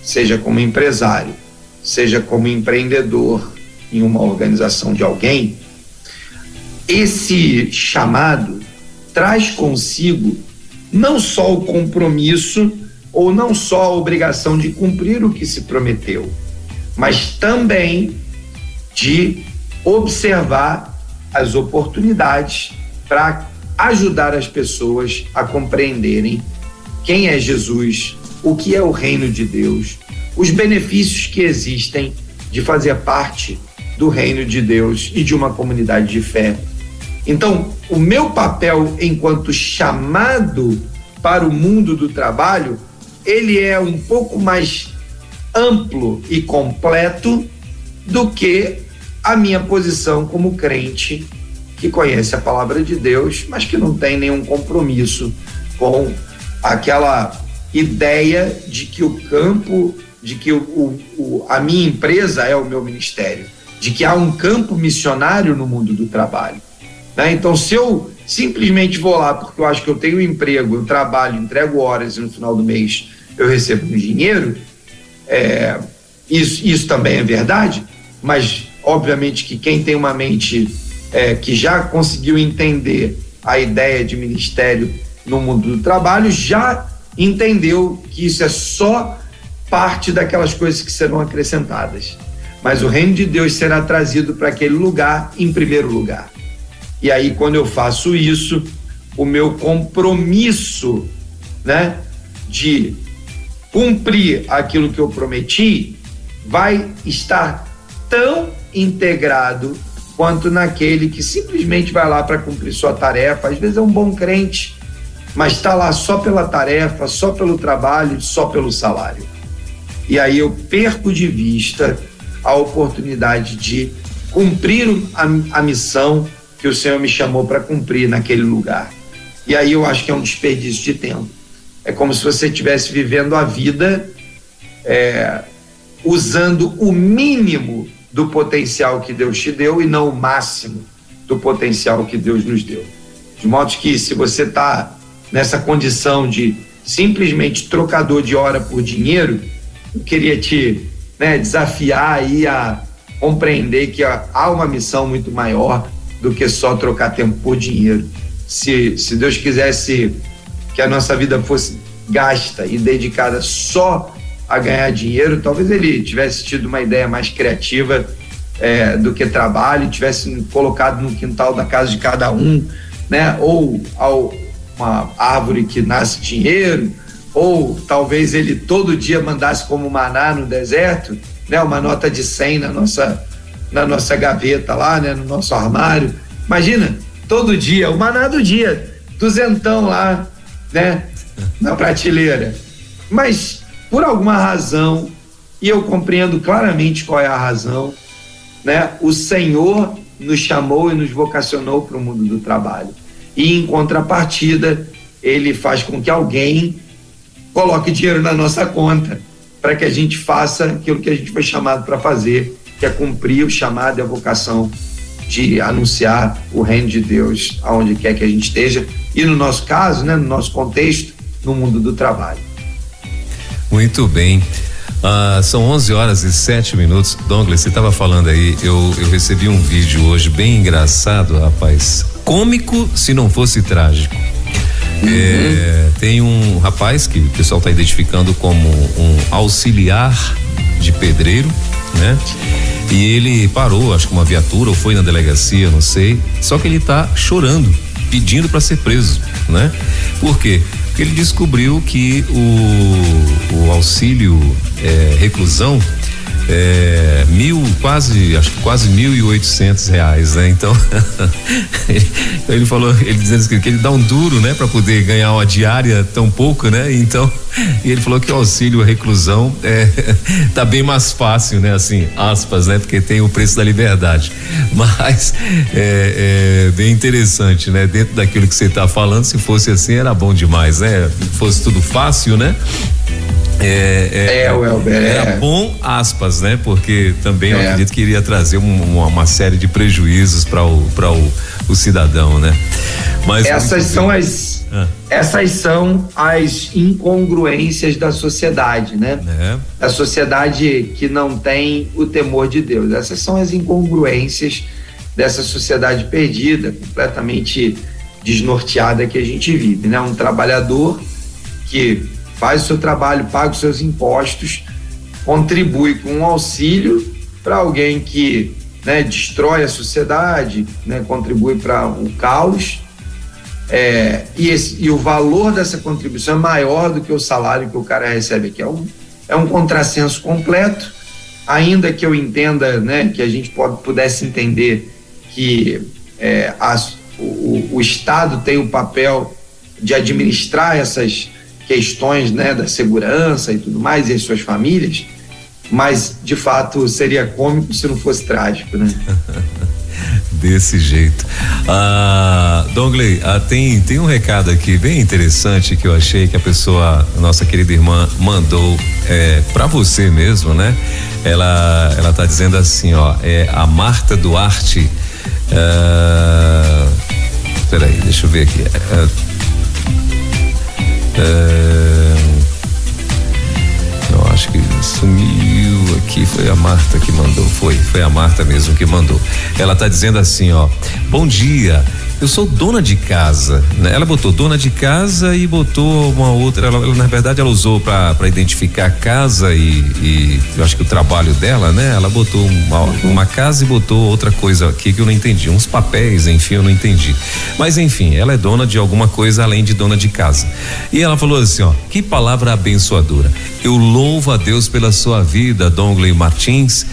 seja como empresário, seja como empreendedor em uma organização de alguém, esse chamado traz consigo não só o compromisso ou não só a obrigação de cumprir o que se prometeu, mas também de observar as oportunidades para ajudar as pessoas a compreenderem quem é Jesus, o que é o reino de Deus, os benefícios que existem de fazer parte do reino de Deus e de uma comunidade de fé. Então, o meu papel enquanto chamado para o mundo do trabalho, ele é um pouco mais amplo e completo do que a minha posição como crente que conhece a palavra de Deus, mas que não tem nenhum compromisso com aquela ideia de que o campo, de que a minha empresa é o meu ministério, de que há um campo missionário no mundo do trabalho, né? Então, se eu simplesmente vou lá porque eu acho que eu tenho um emprego, eu trabalho, entrego horas e no final do mês eu recebo um dinheiro, isso também é verdade, mas obviamente que quem tem uma mente que já conseguiu entender a ideia de ministério no mundo do trabalho já entendeu que isso é só parte daquelas coisas que serão acrescentadas, mas o reino de Deus será trazido para aquele lugar em primeiro lugar. E aí, quando eu faço isso, o meu compromisso, né, de cumprir aquilo que eu prometi vai estar tão integrado quanto naquele que simplesmente vai lá para cumprir sua tarefa. Às vezes é um bom crente, mas está lá só pela tarefa, só pelo trabalho, só pelo salário. E aí eu perco de vista a oportunidade de cumprir a missão que o Senhor me chamou para cumprir naquele lugar. E aí eu acho que é um desperdício de tempo. É como se você estivesse vivendo a vida usando o mínimo do potencial que Deus te deu e não o máximo do potencial que Deus nos deu. De modo que, se você está nessa condição de simplesmente trocador de hora por dinheiro, eu queria te desafiar aí a compreender que há uma missão muito maior do que só trocar tempo por dinheiro. Se Deus quisesse que a nossa vida fosse gasta e dedicada só a ganhar dinheiro, talvez ele tivesse tido uma ideia mais criativa do que trabalho, tivesse colocado no quintal da casa de cada um, né? Ou uma árvore que nasce dinheiro, ou talvez ele todo dia mandasse como maná no deserto, né? Uma nota de 100 na nossa gaveta lá, né? No nosso armário. Imagina, todo dia, o maná do dia, 200 lá, né? Na prateleira. Mas, por alguma razão, e eu compreendo claramente qual é a razão, né? O Senhor nos chamou e nos vocacionou para o mundo do trabalho. E, em contrapartida, ele faz com que alguém coloque dinheiro na nossa conta para que a gente faça aquilo que a gente foi chamado para fazer, que é cumprir o chamado e a vocação de anunciar o reino de Deus aonde quer que a gente esteja, e no nosso caso, né, no nosso contexto, no mundo do trabalho. Muito bem. São 11h07. Douglas, você estava falando aí, eu recebi um vídeo hoje bem engraçado, rapaz. Cômico se não fosse trágico. Tem um rapaz que o pessoal está identificando como um auxiliar de pedreiro, né? E ele parou, acho que uma viatura, ou foi na delegacia, não sei. Só que ele tá chorando, pedindo para ser preso, né? Por quê? Porque ele descobriu que o auxílio reclusão acho que quase R$1.800, né? Então ele falou, ele dizendo que ele dá um duro, né, para poder ganhar uma diária tão pouco, né? Então ele falou que o auxílio reclusão tá bem mais fácil, né? Assim, aspas, né? Porque tem o preço da liberdade, mas é bem interessante, né? Dentro daquilo que você tá falando, se fosse assim era bom demais, né? Se fosse tudo fácil, né? Era bom, aspas, né? Porque também eu acredito que iria trazer uma série de prejuízos para o cidadão, né? Mas essas são as incongruências da sociedade, né? Da sociedade que não tem o temor de Deus. Essas são as incongruências dessa sociedade perdida, completamente desnorteada que a gente vive, né? Um trabalhador que faz o seu trabalho, paga os seus impostos, contribui com um auxílio para alguém que, né, destrói a sociedade, né, contribui para um caos, e o valor dessa contribuição é maior do que o salário que o cara recebe, que é um contrassenso completo, ainda que eu entenda, né, que a gente pudesse entender que o Estado tem o papel de administrar essas questões, né, da segurança e tudo mais, e as suas famílias, mas de fato seria cômico se não fosse trágico, né? Desse jeito. Dongley, tem um recado aqui bem interessante que eu achei que a nossa querida irmã mandou para você mesmo, né? Ela tá dizendo assim, ó, a Marta Duarte. Peraí, deixa eu ver aqui. Eu acho que sumiu aqui, foi a Marta que mandou, foi a Marta mesmo que mandou. Ela tá dizendo assim, ó: bom dia, eu sou dona de casa, né? Ela botou dona de casa e botou uma outra, ela na verdade ela usou para identificar a casa e eu acho que o trabalho dela, né? Ela botou uma casa e botou outra coisa aqui que eu não entendi, uns papéis, enfim, eu não entendi. Mas enfim, ela é dona de alguma coisa além de dona de casa. E ela falou assim, ó: que palavra abençoadora. Eu louvo a Deus pela sua vida, Dongley Martins,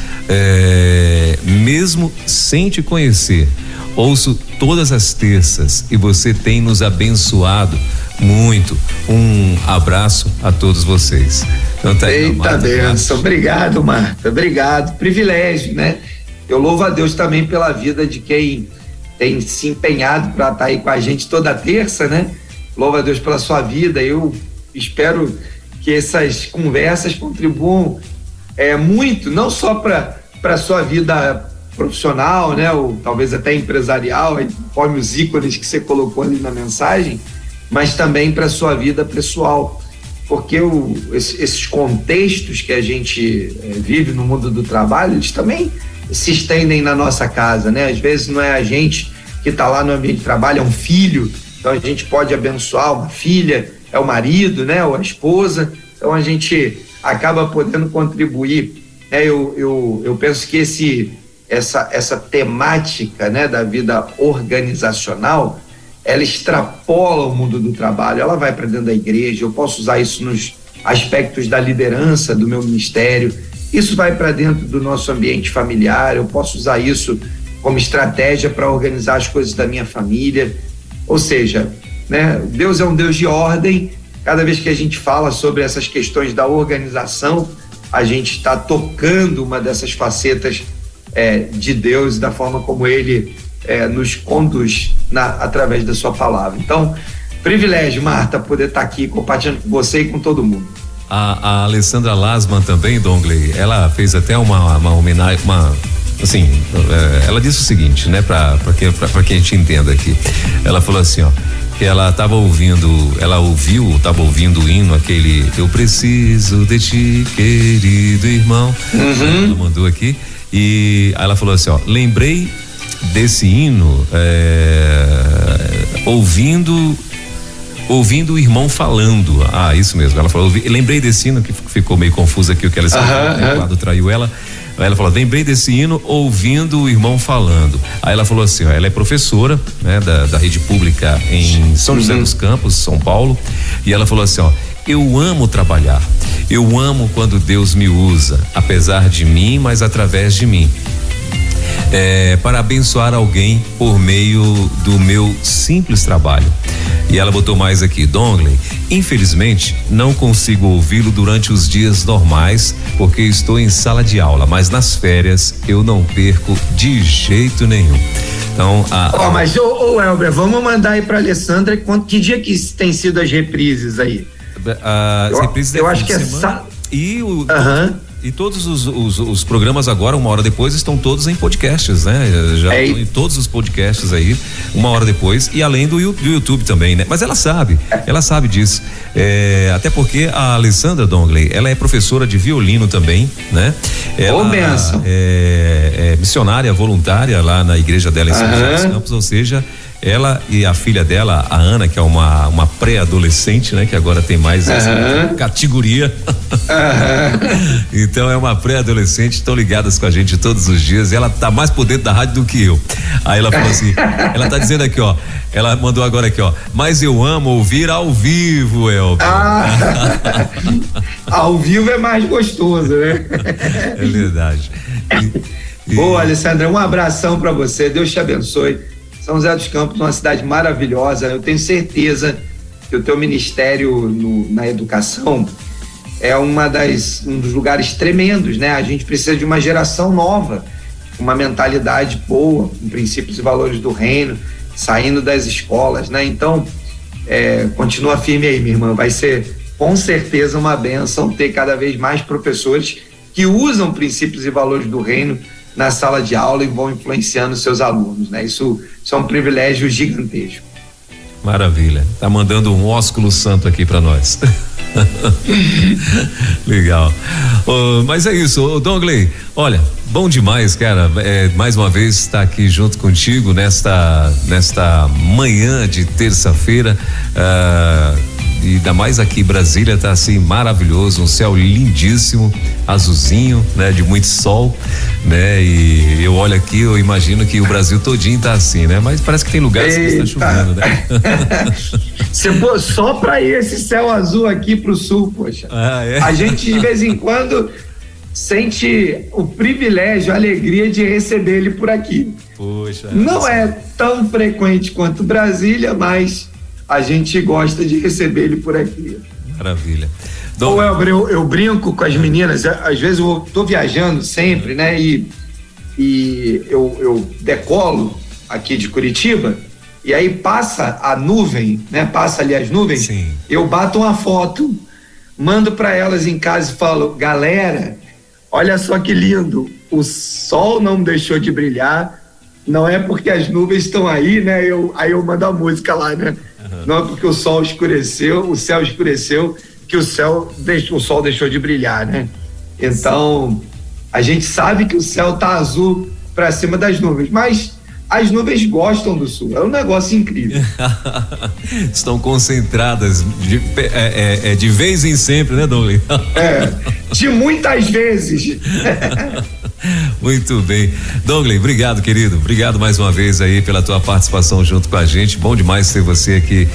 mesmo sem te conhecer. Ouço todas as terças e você tem nos abençoado muito. Um abraço a todos vocês. Então, tá aí, eita benção, obrigado, Marta, obrigado, privilégio, né? Eu louvo a Deus também pela vida de quem tem se empenhado para estar aí com a gente toda terça, né? Louvo a Deus pela sua vida. Eu espero que essas conversas contribuam muito, não só para sua vida profissional, né, ou talvez até empresarial, conforme os ícones que você colocou ali na mensagem, mas também para sua vida pessoal, porque esses contextos que a gente vive no mundo do trabalho, eles também se estendem na nossa casa, né? Às vezes não é a gente que está lá no ambiente de trabalho, é um filho, então a gente pode abençoar uma filha, é o marido, né, ou a esposa, então a gente acaba podendo contribuir, né? Eu penso que essa temática, né, da vida organizacional, ela extrapola o mundo do trabalho, ela vai para dentro da igreja, eu posso usar isso nos aspectos da liderança do meu ministério, isso vai para dentro do nosso ambiente familiar, eu posso usar isso como estratégia para organizar as coisas da minha família, ou seja, né, Deus é um Deus de ordem. Cada vez que a gente fala sobre essas questões da organização, a gente está tocando uma dessas facetas de Deus, da forma como Ele nos conduz através da sua palavra. Então, privilégio, Marta, poder estar aqui compartilhando com você e com todo mundo. A Alessandra Lasman também, Dongley, ela fez até uma homenagem, assim, ela disse o seguinte, né, para que a gente entenda aqui. Ela falou assim, ó, que ela estava ouvindo o hino, aquele Eu Preciso de Ti, querido irmão. Ela mandou aqui. E aí ela falou assim, ó: lembrei desse hino ouvindo o irmão falando. Isso mesmo. Ela falou, lembrei desse hino, que ficou meio confuso aqui o que ela escreveu, o lado traiu ela. Aí ela falou, lembrei desse hino ouvindo o irmão falando. Aí ela falou assim, ó, ela é professora, né, da rede pública em São José dos Campos, São Paulo, e ela falou assim, ó: eu amo trabalhar, eu amo quando Deus me usa, apesar de mim, mas através de mim, para abençoar alguém por meio do meu simples trabalho. E ela botou mais aqui, Dongley, infelizmente não consigo ouvi-lo durante os dias normais, porque estou em sala de aula, mas nas férias eu não perco de jeito nenhum. Então, mas Elber, vamos mandar aí para Alessandra que dia que tem sido as reprises aí? As reprises eu acho que E todos os programas agora, uma hora depois, estão todos em podcasts, né? Já estão em todos os podcasts aí, uma hora depois, e além do YouTube também, né? Mas ela sabe disso. Até porque a Alessandra Dongley, ela é professora de violino também, né? Ela é missionária voluntária lá na igreja dela em São José dos Campos, ou seja, Ela e a filha dela, a Ana, que é uma pré-adolescente, né? Que agora tem mais essa categoria. Então é uma pré-adolescente, estão ligadas com a gente todos os dias. Ela tá mais por dentro da rádio do que eu. Aí ela falou assim, ela tá dizendo aqui, ó, ela mandou agora aqui, ó, mas eu amo ouvir ao vivo, Elber. Ao vivo é mais gostoso, né? É verdade. Boa, Alessandra, um abração para você, Deus te abençoe. São José dos Campos, uma cidade maravilhosa. Eu tenho certeza que o teu ministério na educação é um dos lugares tremendos, né? A gente precisa de uma geração nova, uma mentalidade boa, com princípios e valores do reino, saindo das escolas, né? Então, continua firme aí, minha irmã. Vai ser com certeza uma bênção ter cada vez mais professores que usam princípios e valores do reino na sala de aula e vão influenciando seus alunos, né? Isso é um privilégio gigantesco. Maravilha. Tá mandando um ósculo santo aqui para nós. Legal. Mas é isso, Dongley. Olha, bom demais, cara. Mais uma vez estar aqui junto contigo nesta manhã de terça-feira. E ainda mais aqui em Brasília tá assim maravilhoso, um céu lindíssimo, azulzinho, né? De muito sol, né? E eu olho aqui, eu imagino que o Brasil todinho tá assim, né? Mas parece que tem lugares que está chovendo, né? Só pra ir esse céu azul aqui pro sul, poxa. A gente de vez em quando sente o privilégio, a alegria de receber ele por aqui. Poxa. Não é tão frequente quanto Brasília, mas a gente gosta de receber ele por aqui. Maravilha. Ô, Elber, eu brinco com as meninas, às vezes eu tô viajando sempre, né? E eu decolo aqui de Curitiba e aí passa a nuvem, né? Passa ali as nuvens. Sim. Eu bato uma foto, mando para elas em casa e falo, galera, olha só que lindo, o sol não deixou de brilhar, não é porque as nuvens estão aí, né? Aí eu mando a música lá, né? Não é porque o sol escureceu, o céu escureceu, que o sol deixou de brilhar, né? Então, a gente sabe que o céu tá azul para cima das nuvens, mas as nuvens gostam do sul, é um negócio incrível. Estão concentradas de vez em sempre, né, Dongley? De muitas vezes. Muito bem. Dongley, obrigado, querido. Obrigado mais uma vez aí pela tua participação junto com a gente. Bom demais ter você aqui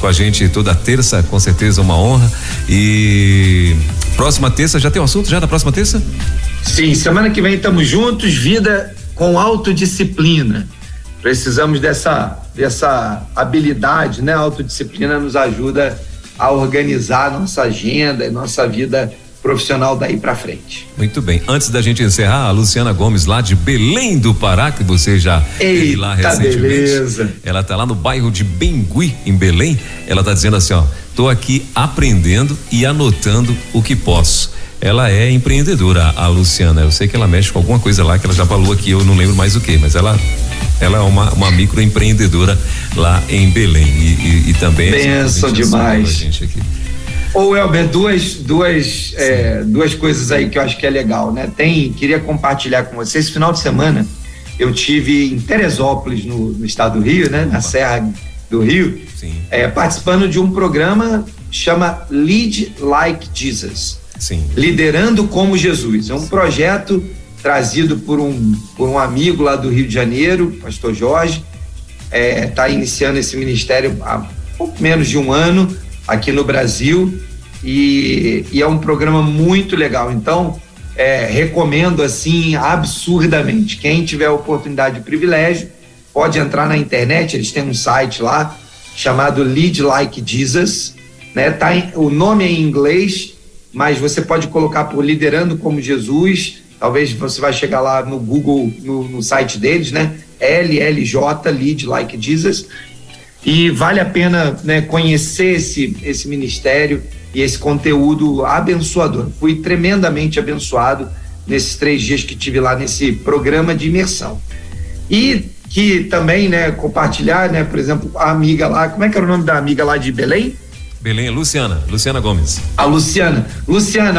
com a gente toda terça, com certeza uma honra. E próxima terça, já tem um assunto já na próxima terça? Sim, semana que vem estamos juntos, vida com autodisciplina. Precisamos dessa habilidade, né? A autodisciplina nos ajuda a organizar nossa agenda e nossa vida profissional daí pra frente. Muito bem. Antes da gente encerrar, a Luciana Gomes, lá de Belém do Pará, que você já esteve lá recentemente. Beleza. Ela tá lá no bairro de Bengui, em Belém. Ela tá dizendo assim, ó, tô aqui aprendendo e anotando o que posso. Ela é empreendedora, a Luciana. Eu sei que ela mexe com alguma coisa lá que ela já falou aqui, eu não lembro mais o que, mas ela é uma microempreendedora lá em Belém e também benção demais. Gente aqui. Ô, Elber, duas coisas aí que eu acho que é legal, né? Queria compartilhar com vocês. Esse final de semana eu tive em Teresópolis, no estado do Rio, né? Na Serra do Rio, participando de um programa chama Lead Like Jesus. Sim. Liderando como Jesus. É um projeto trazido por um amigo lá do Rio de Janeiro, pastor Jorge. Tá iniciando esse ministério há pouco menos de um ano aqui no Brasil e é um programa muito legal. Então, recomendo assim absurdamente. Quem tiver a oportunidade e privilégio pode entrar na internet, eles têm um site lá chamado Lead Like Jesus, né? O nome é em inglês, mas você pode colocar por Liderando como Jesus, talvez você vai chegar lá no Google, no site deles, né? LLJ, Lead Like Jesus, e vale a pena, né, conhecer esse ministério e esse conteúdo abençoador. Fui tremendamente abençoado nesses 3 dias que tive lá nesse programa de imersão. E que também, né, compartilhar, né, por exemplo, a amiga lá, como é que era o nome da amiga lá de Belém? Belém, Luciana Gomes. A Luciana,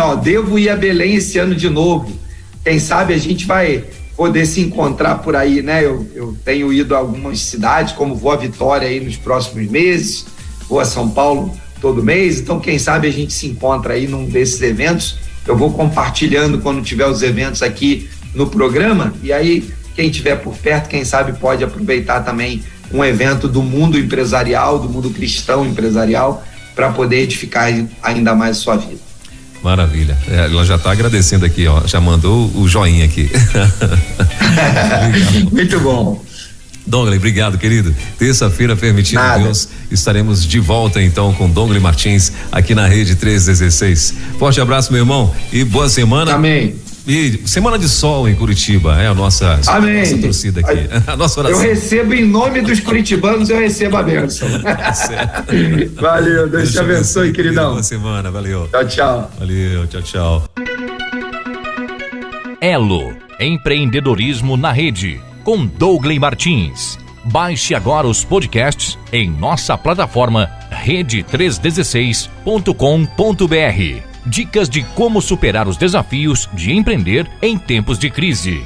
ó, devo ir a Belém esse ano de novo. Quem sabe a gente vai poder se encontrar por aí, né? Eu tenho ido a algumas cidades, como vou a Vitória aí nos próximos meses, vou a São Paulo todo mês, então quem sabe a gente se encontra aí num desses eventos. Eu vou compartilhando quando tiver os eventos aqui no programa, e aí quem estiver por perto, quem sabe pode aproveitar também um evento do mundo empresarial, do mundo cristão empresarial, para poder edificar ainda mais a sua vida. Maravilha. Ela já está agradecendo aqui, ó. Já mandou o joinha aqui. Muito bom. Douglas, obrigado, querido. Terça-feira, permitindo Deus, estaremos de volta então com Douglas Martins aqui na Rede 316. Forte abraço, meu irmão, e boa semana. Amém. E semana de sol em Curitiba, é a nossa torcida aqui. A nossa oração. Eu recebo em nome dos curitibanos, eu recebo a bênção. Valeu, Deus te abençoe, queridão. Boa semana, valeu. Tchau, tchau. Valeu, tchau, tchau. Elo, empreendedorismo na rede, com Douglas Martins. Baixe agora os podcasts em nossa plataforma rede316.com.br. Dicas de como superar os desafios de empreender em tempos de crise.